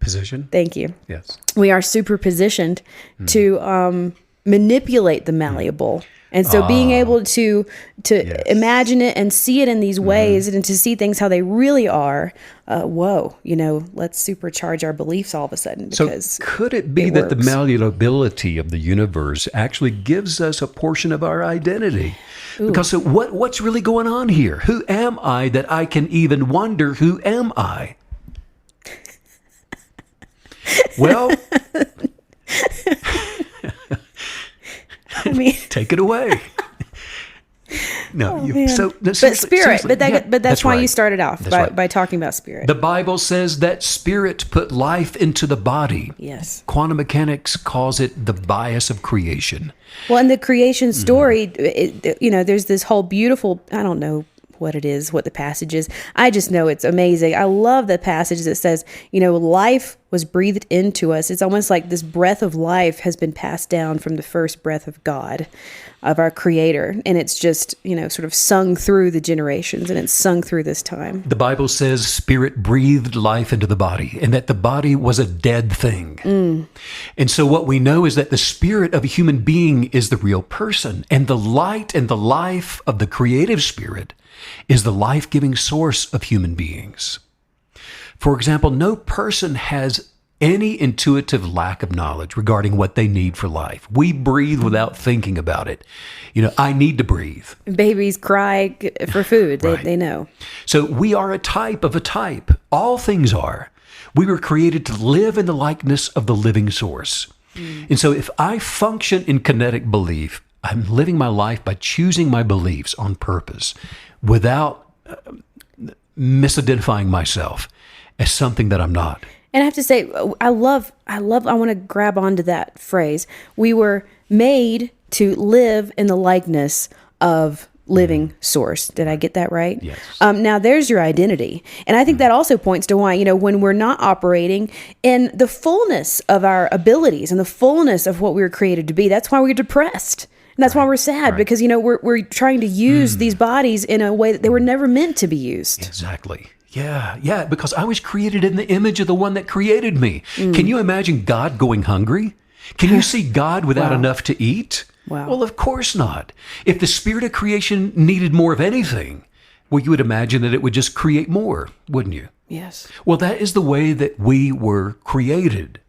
position. Thank you. Yes. We are super positioned to manipulate the malleable. And so being able to Yes. imagine it and see it in these ways and to see things how they really are, whoa, let's supercharge our beliefs all of a sudden. Because So could it be that the works. malleability of the universe actually gives us a portion of our identity? Because what's really going on here? Who am I that I can even wonder who am I? Well, I mean, take it away. No, man. But spirit, but that's why you started off by talking about spirit. The Bible says that spirit put life into the body. Yes. Quantum mechanics calls it the bias of creation. Well, in the creation story, there's this whole beautiful, I don't know what it is, what the passage is. I just know it's amazing. I love the passage that says, life was breathed into us. It's almost like this breath of life has been passed down from the first breath of God, of our Creator. And it's just, sort of sung through the generations, and it's sung through this time. The Bible says spirit breathed life into the body, and that the body was a dead thing. And so what we know is that the spirit of a human being is the real person, and the light and the life of the creative spirit is the life-giving source of human beings. For example, no person has any intuitive lack of knowledge regarding what they need for life. We breathe without thinking about it. I need to breathe. Babies cry for food. Right. They know. So we are a type of a type. All things are. We were created to live in the likeness of the living source. And so if I function in kinetic belief, I'm living my life by choosing my beliefs on purpose without misidentifying myself as something that I'm not. And I have to say, I want to grab onto that phrase. We were made to live in the likeness of living source. Did I get that right? Yes. Now there's your identity. And I think that also points to why, when we're not operating in the fullness of our abilities and the fullness of what we were created to be, that's why we're depressed. And that's why we're sad, because, we're trying to use these bodies in a way that they were never meant to be used. Exactly. Yeah, because I was created in the image of the one that created me. Can you imagine God going hungry? Can you see God without enough to eat? Wow. Well, of course not. If the spirit of creation needed more of anything, well, you would imagine that it would just create more, wouldn't you? Yes. Well, that is the way that we were created.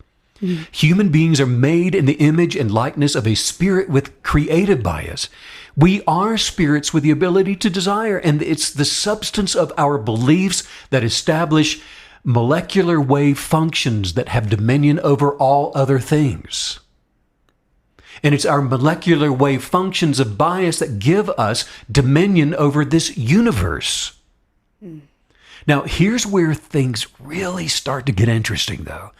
Human beings are made in the image and likeness of a spirit with creative bias. We are spirits with the ability to desire, and it's the substance of our beliefs that establish molecular wave functions that have dominion over all other things. And it's our molecular wave functions of bias that give us dominion over this universe. Now, here's where things really start to get interesting, though.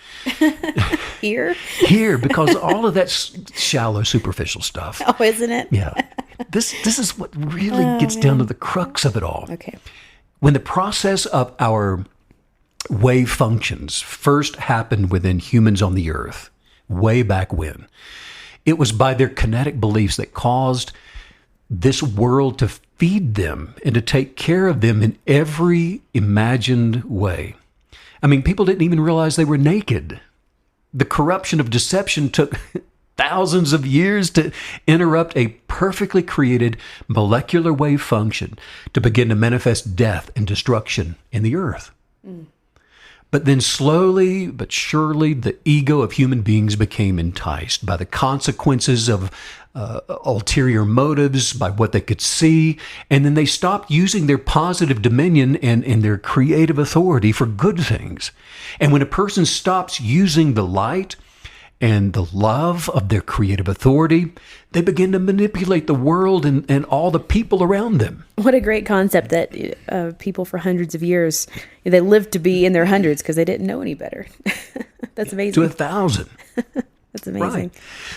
Here, because all of that's shallow, superficial stuff. Oh, isn't it? Yeah. This is what really gets down to the crux of it all. Okay. When the process of our wave functions first happened within humans on the earth, way back when, it was by their kinetic beliefs that caused this world to feed them and to take care of them in every imagined way. I mean, people didn't even realize they were naked. The corruption of deception took thousands of years to interrupt a perfectly created molecular wave function to begin to manifest death and destruction in the earth. But then slowly but surely, the ego of human beings became enticed by the consequences of ulterior motives, by what they could see, and then they stopped using their positive dominion and their creative authority for good things. And when a person stops using the light and the love of their creative authority, they begin to manipulate the world and all the people around them. What a great concept that people for hundreds of years, they lived to be in their hundreds because they didn't know any better. That's amazing. To 1,000. That's amazing. Right.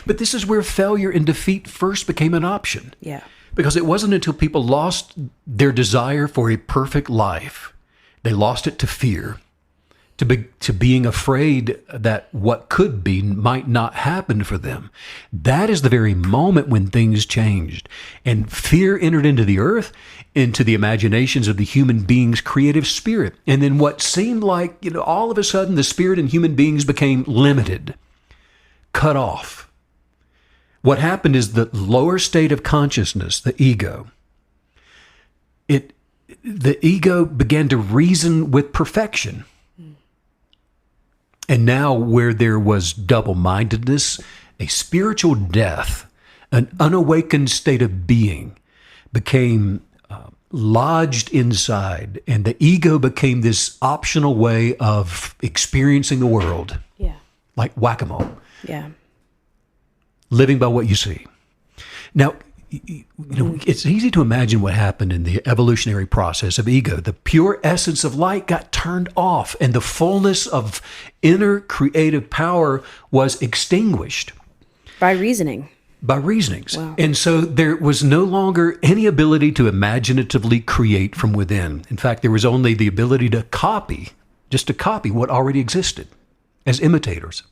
But this is where failure and defeat first became an option. Yeah. Because it wasn't until people lost their desire for a perfect life, they lost it to fear, to being afraid that what could be might not happen for them. That is the very moment when things changed. And fear entered into the earth, into the imaginations of the human being's creative spirit. And then what seemed like, all of a sudden the spirit in human beings became limited, cut off. what happened is the lower state of consciousness, the ego, the ego began to reason with perfection. And now where there was double-mindedness, a spiritual death, an unawakened state of being became lodged inside, and the ego became this optional way of experiencing the world. Yeah. Like whack-a-mole. Yeah. Living by what you see. Now, it's easy to imagine what happened in the evolutionary process of ego. The pure essence of light got turned off, and the fullness of inner creative power was extinguished. By reasoning. By reasonings. Wow. And so there was no longer any ability to imaginatively create from within. In fact, there was only the ability to copy what already existed as imitators.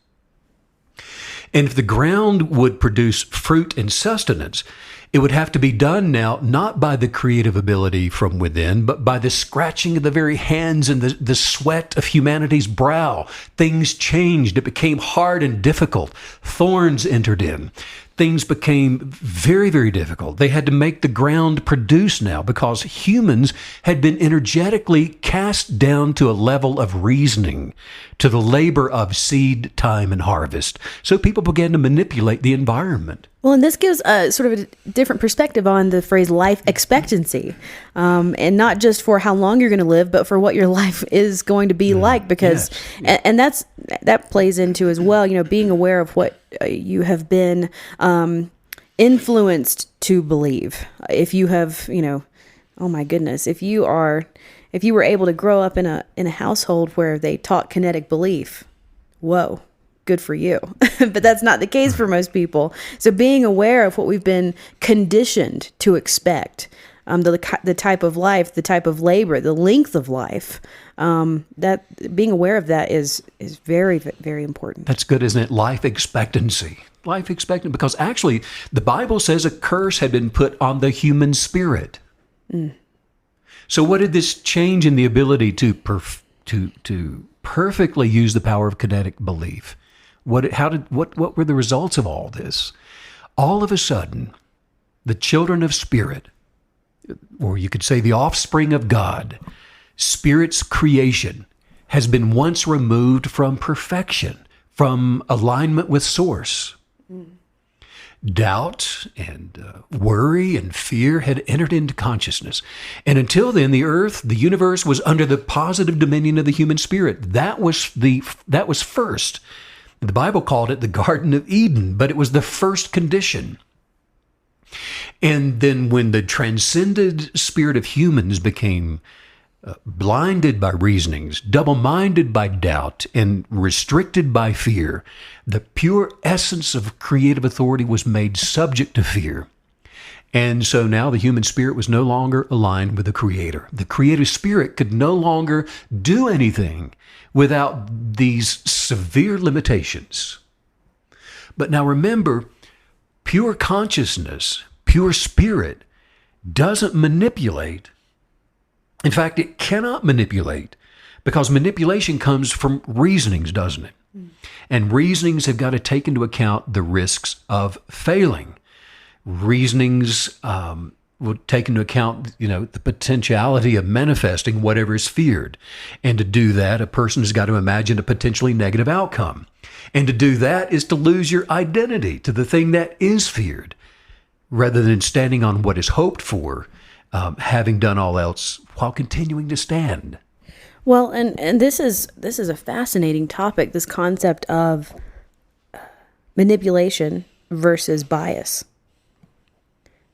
And if the ground would produce fruit and sustenance, it would have to be done now not by the creative ability from within, but by the scratching of the very hands and the sweat of humanity's brow. Things changed. It became hard and difficult. Thorns entered in. Things became very, very difficult. They had to make the ground produce now because humans had been energetically cast down to a level of reasoning, to the labor of seed, time, and harvest. So people began to manipulate the environment. Well, and this gives sort of a different perspective on the phrase life expectancy, and not just for how long you're going to live, but for what your life is going to be like. Because, and that plays into as well, being aware of what you have been influenced to believe. If you have, oh my goodness, if you were able to grow up in a household where they taught kinetic belief, whoa. Good for you. But that's not the case for most people. So being aware of what we've been conditioned to expect, the type of life, the type of labor, the length of life, that being aware of that is very, very important. That's good, isn't it? Life expectancy. Life expectancy, because actually the Bible says a curse had been put on the human spirit. So what did this change in the ability to perfectly use the power of kinetic belief? What were the results of all this? All of a sudden, the children of spirit, or you could say the offspring of God, spirit's creation, has been once removed from perfection, from alignment with source. Doubt and worry and fear had entered into consciousness. And until then, the earth, the universe, was under the positive dominion of the human spirit. That was first. The Bible called it the Garden of Eden, but it was the first condition. And then when the transcended spirit of humans became blinded by reasonings, double-minded by doubt, and restricted by fear, the pure essence of creative authority was made subject to fear. And so now the human spirit was no longer aligned with the Creator. The creative spirit could no longer do anything without these severe limitations. But now remember, pure consciousness, pure spirit, doesn't manipulate. In fact, it cannot manipulate, because manipulation comes from reasonings, doesn't it? And reasonings have got to take into account the risks of failing. Reasonings will take into account, the potentiality of manifesting whatever is feared. And to do that, a person has got to imagine a potentially negative outcome. And to do that is to lose your identity to the thing that is feared, rather than standing on what is hoped for, having done all else while continuing to stand. Well, and this is a fascinating topic, this concept of manipulation versus bias.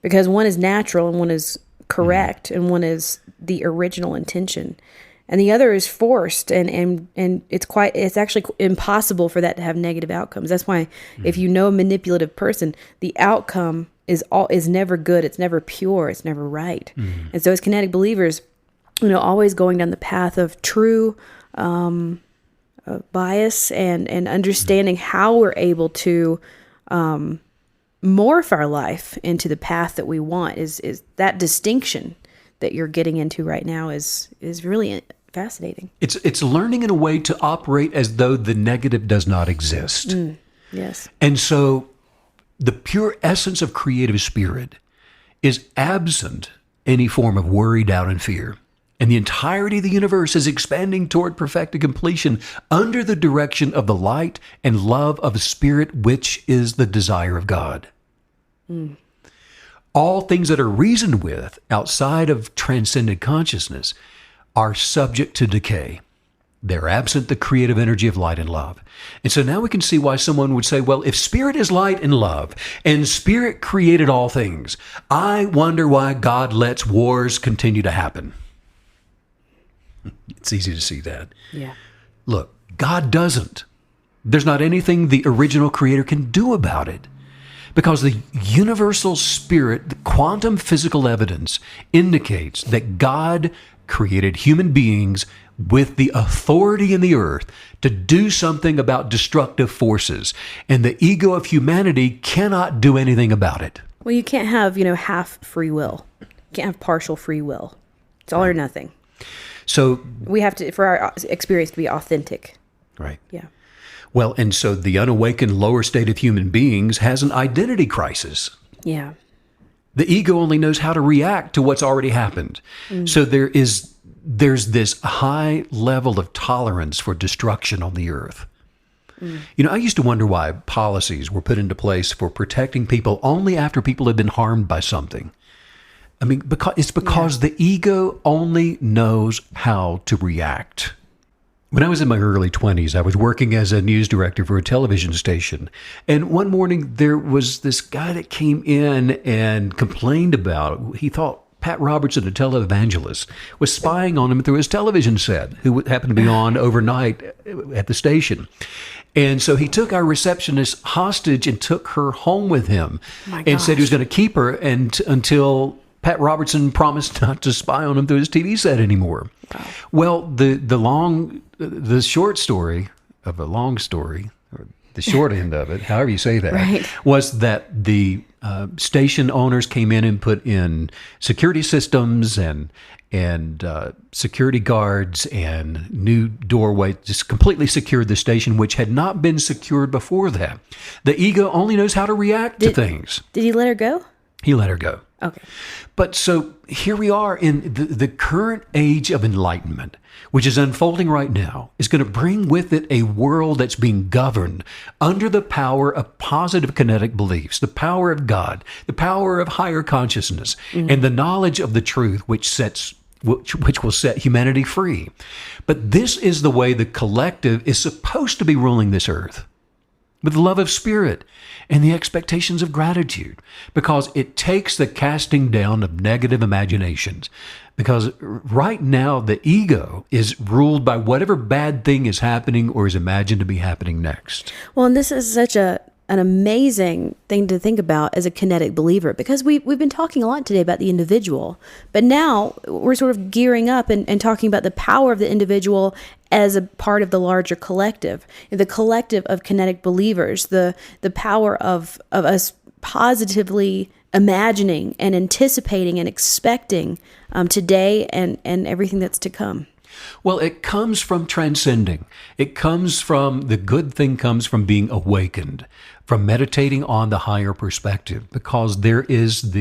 Because one is natural and one is correct, and one is the original intention, and the other is forced, and it's actually impossible for that to have negative outcomes. That's why if you know a manipulative person, the outcome is never good, it's never pure, it's never right. And so as kinetic believers, always going down the path of true bias and understanding how we're able to morph our life into the path that we want is that distinction that you're getting into right now is really fascinating. It's learning in a way to operate as though the negative does not exist. Yes. And so the pure essence of creative spirit is absent any form of worry, doubt, and fear. And the entirety of the universe is expanding toward perfected completion under the direction of the light and love of the Spirit, which is the desire of God. All things that are reasoned with outside of transcendent consciousness are subject to decay. They're absent the creative energy of light and love. And so now we can see why someone would say, well, if Spirit is light and love, and Spirit created all things, I wonder why God lets wars continue to happen. It's easy to see that. Yeah. Look, God doesn't. There's not anything the original creator can do about it. Because the universal spirit, the quantum physical evidence, indicates that God created human beings with the authority in the earth to do something about destructive forces. And the ego of humanity cannot do anything about it. Well, you can't have, half free will. You can't have partial free will. It's all or nothing. So we have to, for our experience to be authentic. Right. Yeah. Well, and so the unawakened lower state of human beings has an identity crisis. Yeah. The ego only knows how to react to what's already happened. So there's this high level of tolerance for destruction on the earth. I used to wonder why policies were put into place for protecting people only after people had been harmed by something. I mean, because the ego only knows how to react. When I was in my early 20s, I was working as a news director for a television station. And one morning, there was this guy that came in and complained about, he thought Pat Robertson, a televangelist, was spying on him through his television set, who happened to be on overnight at the station. And so he took our receptionist hostage and took her home with him and said he was going to keep her until Pat Robertson promised not to spy on him through his TV set anymore. Wow. Well, the short story of a long story, or the short end of it, however you say that, right, was that the station owners came in and put in security systems and security guards and new doorway, just completely secured the station, which had not been secured before that. The ego only knows how to react to things. Did he let her go? He let her go. Okay. But so here we are in the current age of enlightenment, which is unfolding right now, is going to bring with it a world that's being governed under the power of positive kinetic beliefs, the power of God, the power of higher consciousness, and the knowledge of the truth, which will set humanity free. But this is the way the collective is supposed to be ruling this earth, with the love of spirit and the expectations of gratitude, because it takes the casting down of negative imaginations. Because right now, the ego is ruled by whatever bad thing is happening or is imagined to be happening next. Well, and this is such an amazing thing to think about as a kinetic believer, because we've been talking a lot today about the individual, but now we're sort of gearing up and talking about the power of the individual as a part of the larger collective, the collective of kinetic believers, the power of us positively imagining and anticipating and expecting today and everything that's to come. Well, it comes from transcending. It comes from, the good thing comes from being awakened, from meditating on the higher perspective, because there is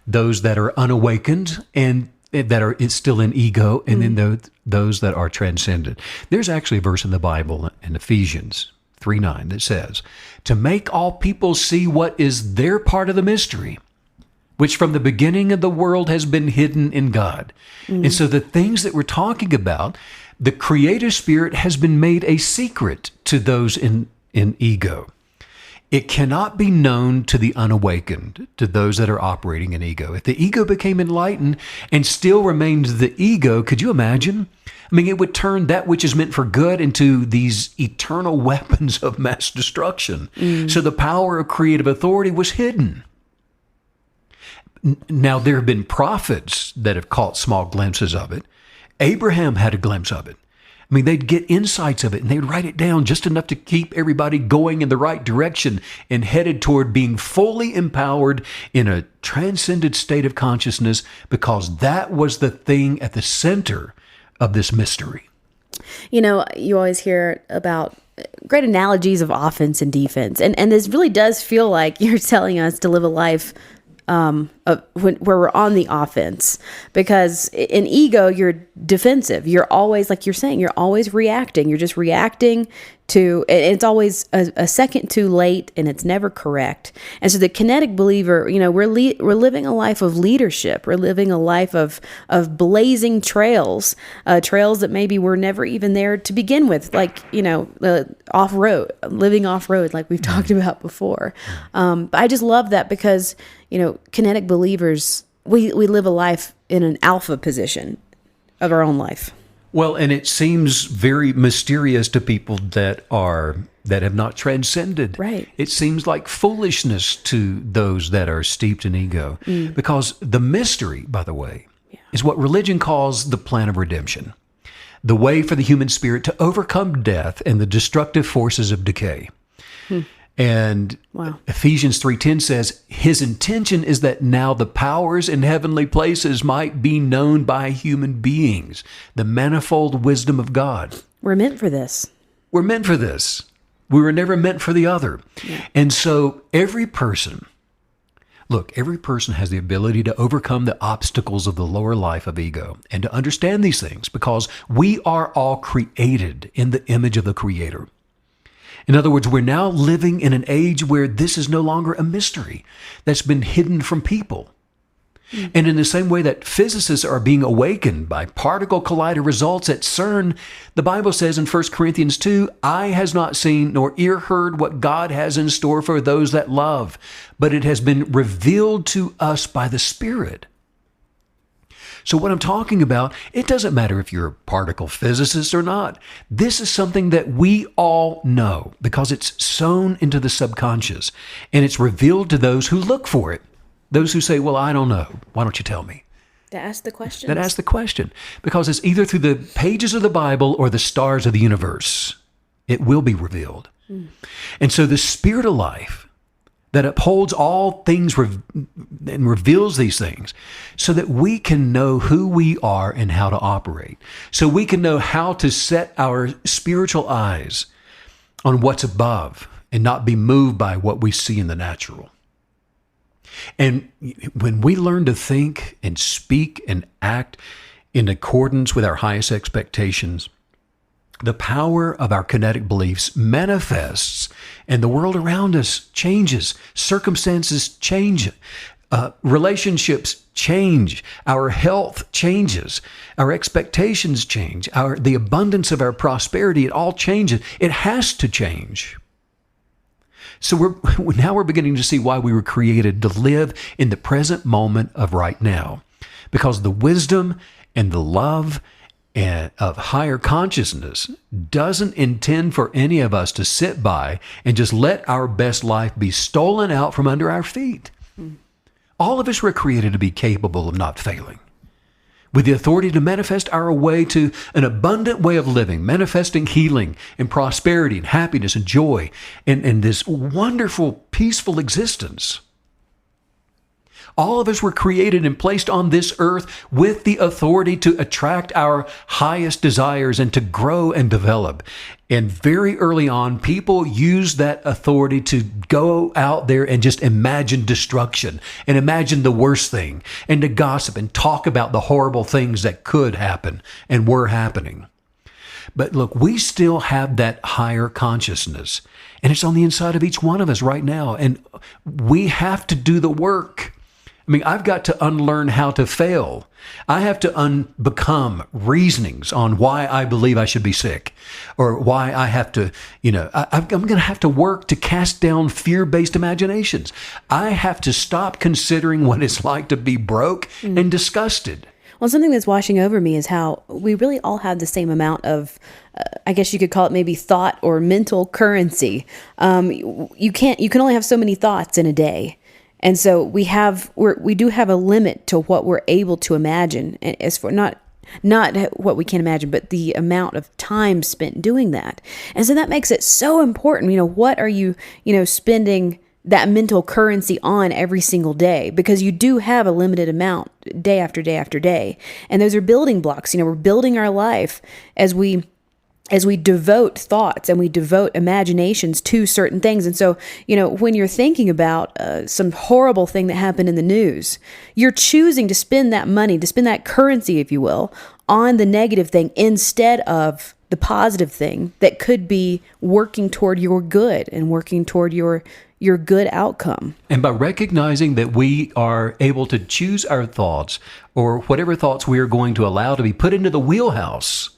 those that are unawakened and that are still in ego, and then those that are transcendent. There's actually a verse in the Bible in Ephesians 3:9 that says, to make all people see what is their part of the mystery, which from the beginning of the world has been hidden in God. And so the things that we're talking about, the creative spirit has been made a secret to those in ego. It cannot be known to the unawakened, to those that are operating in ego. If the ego became enlightened and still remains the ego, could you imagine? I mean, it would turn that which is meant for good into these eternal weapons of mass destruction. So the power of creative authority was hidden. Now, there have been prophets that have caught small glimpses of it. Abraham had a glimpse of it. I mean, they'd get insights of it and they'd write it down just enough to keep everybody going in the right direction and headed toward being fully empowered in a transcended state of consciousness, because that was the thing at the center of this mystery. You know, you always hear about great analogies of offense and defense. And this really does feel like you're telling us to live a life where we're on the offense, because in ego, you're defensive. You're always, like you're saying, you're always reacting. You're just reacting to, and it's always a second too late, and it's never correct. And so the kinetic believer, we're living a life of leadership. We're living a life of blazing trails that maybe were never even there to begin with, like, off-road, living off-road, like we've talked about before. But I just love that because, kinetic believers, we live a life in an alpha position of our own life. Well, and it seems very mysterious to people that have not transcended. Right. It seems like foolishness to those that are steeped in ego. Because the mystery, by the way, is what religion calls the plan of redemption. The way for the human spirit to overcome death and the destructive forces of decay. And Ephesians 3:10 says, his intention is that now the powers in heavenly places might be known by human beings, the manifold wisdom of God. We're meant for this. We're meant for this. We were never meant for the other. And so every person has the ability to overcome the obstacles of the lower life of ego and to understand these things, because we are all created in the image of the Creator. In other words, we're now living in an age where this is no longer a mystery that's been hidden from people. And in the same way that physicists are being awakened by particle collider results at CERN, the Bible says in 1 Corinthians 2, eye has not seen nor ear heard what God has in store for those that love, but it has been revealed to us by the Spirit. So what I'm talking about, it doesn't matter if you're a particle physicist or not. This is something that we all know because it's sewn into the subconscious, and it's revealed to those who look for it. Those who say, well, I don't know. Why don't you tell me? That ask the question. That ask the question. Because it's either through the pages of the Bible or the stars of the universe. It will be revealed. And so the spirit of life that upholds all things and reveals these things so that we can know who we are and how to operate. So we can know how to set our spiritual eyes on what's above and not be moved by what we see in the natural. And when we learn to think and speak and act in accordance with our highest expectations, the power of our kinetic beliefs manifests and the world around us changes. Circumstances change. Relationships change. Our health changes. Our expectations change. The abundance of our prosperity, it all changes. It has to change. So now we're beginning to see why we were created to live in the present moment of right now. Because the wisdom and the love and of higher consciousness doesn't intend for any of us to sit by and just let our best life be stolen out from under our feet. All of us were created to be capable of not failing, with the authority to manifest our way to an abundant way of living, manifesting healing and prosperity and happiness and joy and this wonderful, peaceful existence. All of us were created and placed on this earth with the authority to attract our highest desires and to grow and develop. And very early on, people used that authority to go out there and just imagine destruction and imagine the worst thing and to gossip and talk about the horrible things that could happen and were happening. But look, we still have that higher consciousness, and it's on the inside of each one of us right now. And we have to do the work. I mean, I've got to unlearn how to fail. I have to become reasonings on why I believe I should be sick or why I have to, I'm going to have to work to cast down fear-based imaginations. I have to stop considering what it's like to be broke and disgusted. Well, something that's washing over me is how we really all have the same amount of, I guess you could call it maybe thought or mental currency. You can only have so many thoughts in a day. And so we do have a limit to what we're able to imagine, and as for not what we can imagine, but the amount of time spent doing that. And so that makes it so important. What are you, spending that mental currency on every single day? Because you do have a limited amount day after day after day. And those are building blocks. We're building our life as we as we devote thoughts and we devote imaginations to certain things. And so, when you're thinking about some horrible thing that happened in the news, you're choosing to spend that money, to spend that currency, if you will, on the negative thing instead of the positive thing that could be working toward your good and working toward your good outcome. And by recognizing that we are able to choose our thoughts, or whatever thoughts we are going to allow to be put into the wheelhouse,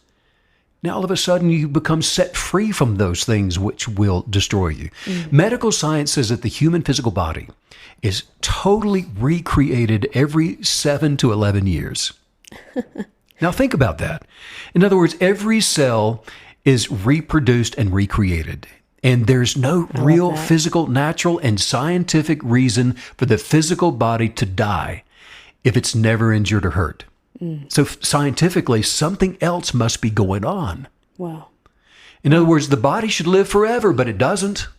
now all of a sudden you become set free from those things which will destroy you. Medical science says that the human physical body is totally recreated every 7 to 11 years. Now think about that. In other words, every cell is reproduced and recreated. And there's no real physical, natural, and scientific reason for the physical body to die if it's never injured or hurt. So scientifically, something else must be going on. Wow. In other words, the body should live forever, but it doesn't.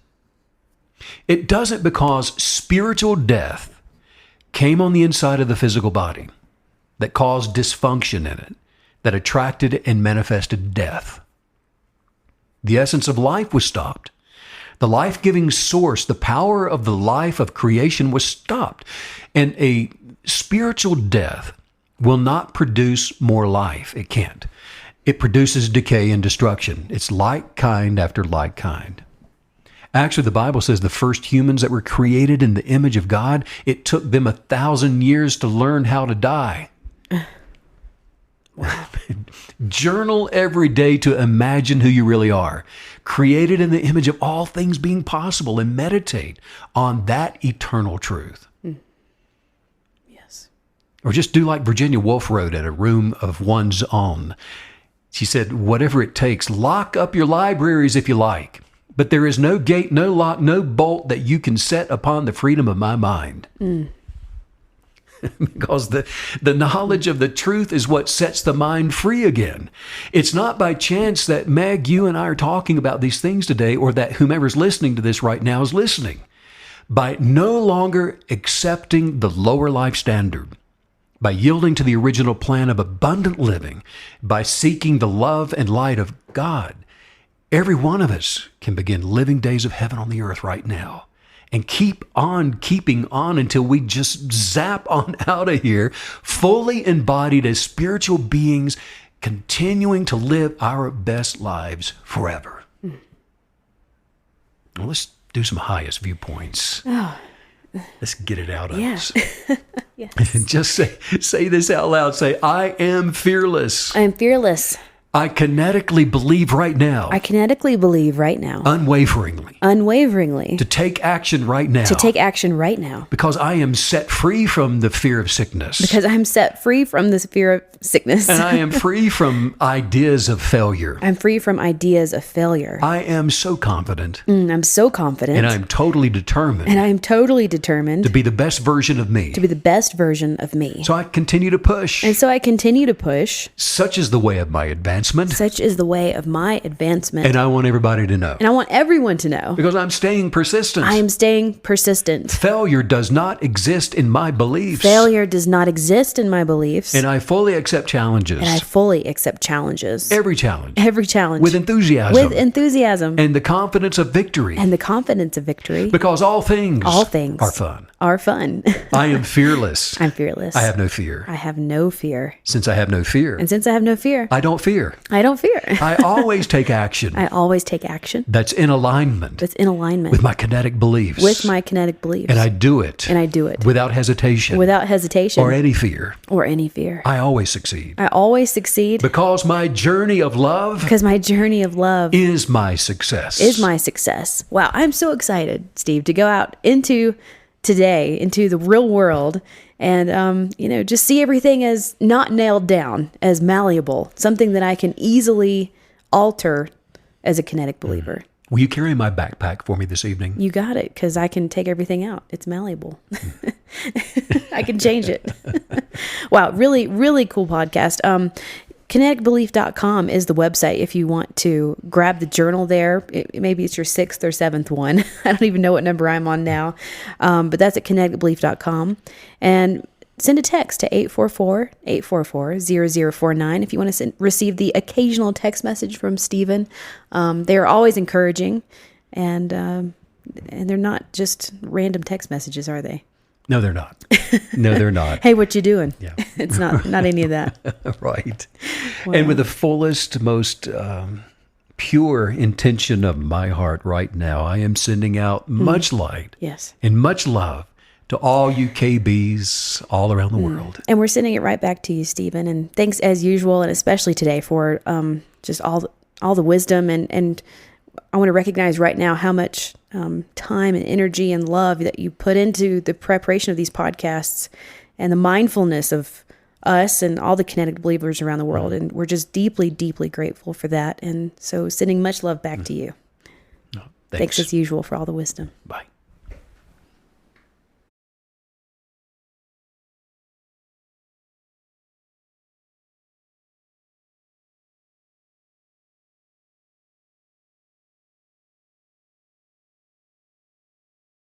It doesn't because spiritual death came on the inside of the physical body that caused dysfunction in it, that attracted and manifested death. The essence of life was stopped. The life-giving source, the power of the life of creation was stopped. And a spiritual death will not produce more life. It can't. It produces decay and destruction. It's like kind after like kind. Actually, the Bible says the first humans that were created in the image of God, it took them 1,000 years to learn how to die. Wow. Journal every day to imagine who you really are, created in the image of all things being possible, and meditate on that eternal truth. Yes. Or just do like Virginia Woolf wrote at A Room of One's Own. She said, whatever it takes, lock up your libraries if you like, but there is no gate, no lock, no bolt that you can set upon the freedom of my mind. Because the knowledge of the truth is what sets the mind free again. It's not by chance that, Meg, you and I are talking about these things today, or that whomever's listening to this right now is listening. By no longer accepting the lower life standard, by yielding to the original plan of abundant living, by seeking the love and light of God, every one of us can begin living days of heaven on the earth right now. And keep on keeping on until we just zap on out of here, fully embodied as spiritual beings, continuing to live our best lives forever. Well, let's do some highest viewpoints. Let's get it out of us. Yes. And just say this out loud. Say, I am fearless. I am fearless. I kinetically believe right now. I kinetically believe right now. Unwaveringly. Unwaveringly. To take action right now. To take action right now. Because I am set free from the fear of sickness. Because I'm set free from this fear of sickness. And I am free from ideas of failure. I'm free from ideas of failure. I am so confident. I'm so confident. And I'm totally determined. And I am totally determined. To be the best version of me. To be the best version of me. So I continue to push. And so I continue to push. Such is the way of my advancement. Such is the way of my advancement. And I want everybody to know. And I want everyone to know. Because I'm staying persistent. I am staying persistent. Failure does not exist in my beliefs. Failure does not exist in my beliefs. And I fully accept challenges. And I fully accept challenges. Every challenge. Every challenge. With enthusiasm. With enthusiasm. And the confidence of victory. And the confidence of victory. Because all things are fun. Are fun. I am fearless. I'm fearless. I have no fear. I have no fear. Since I have no fear. And since I have no fear. I don't fear. I don't fear. I always take action. I always take action. That's in alignment. That's in alignment. With my kinetic beliefs. With my kinetic beliefs. And I do it. And I do it. Without hesitation. Without hesitation. Or any fear. Or any fear. I always succeed. I always succeed. Because my journey of love. Because my journey of love. Is my success. Is my success. Wow. I'm so excited, Steve, to go out into today, into the real world, and just see everything as not nailed down, as malleable, something that I can easily alter as a kinetic believer. Will you carry my backpack for me this evening? You got it, because I can take everything out. It's malleable. I can change it. Wow, really, really cool podcast. Kineticbelief.com is the website if you want to grab the journal there. Maybe it's your 6th or 7th one. I don't even know what number I'm on now. But that's at kineticbelief.com. And send a text to 844-844-0049 if you want to receive the occasional text message from Stephen. They are always encouraging, and they're not just random text messages, are they? No, they're not. No, they're not. Hey, what you doing? Yeah. It's not any of that. Right. Wow. And with the fullest, most pure intention of my heart right now, I am sending out much light Yes. and much love to all you KBs all around the world. And we're sending it right back to you, Stephen. And thanks as usual, and especially today for just all the wisdom. And I want to recognize right now how much time and energy and love that you put into the preparation of these podcasts and the mindfulness of us and all the kinetic believers around the world. And we're just deeply, deeply grateful for that. And so sending much love back to you. No, Thanks as usual for all the wisdom. Bye.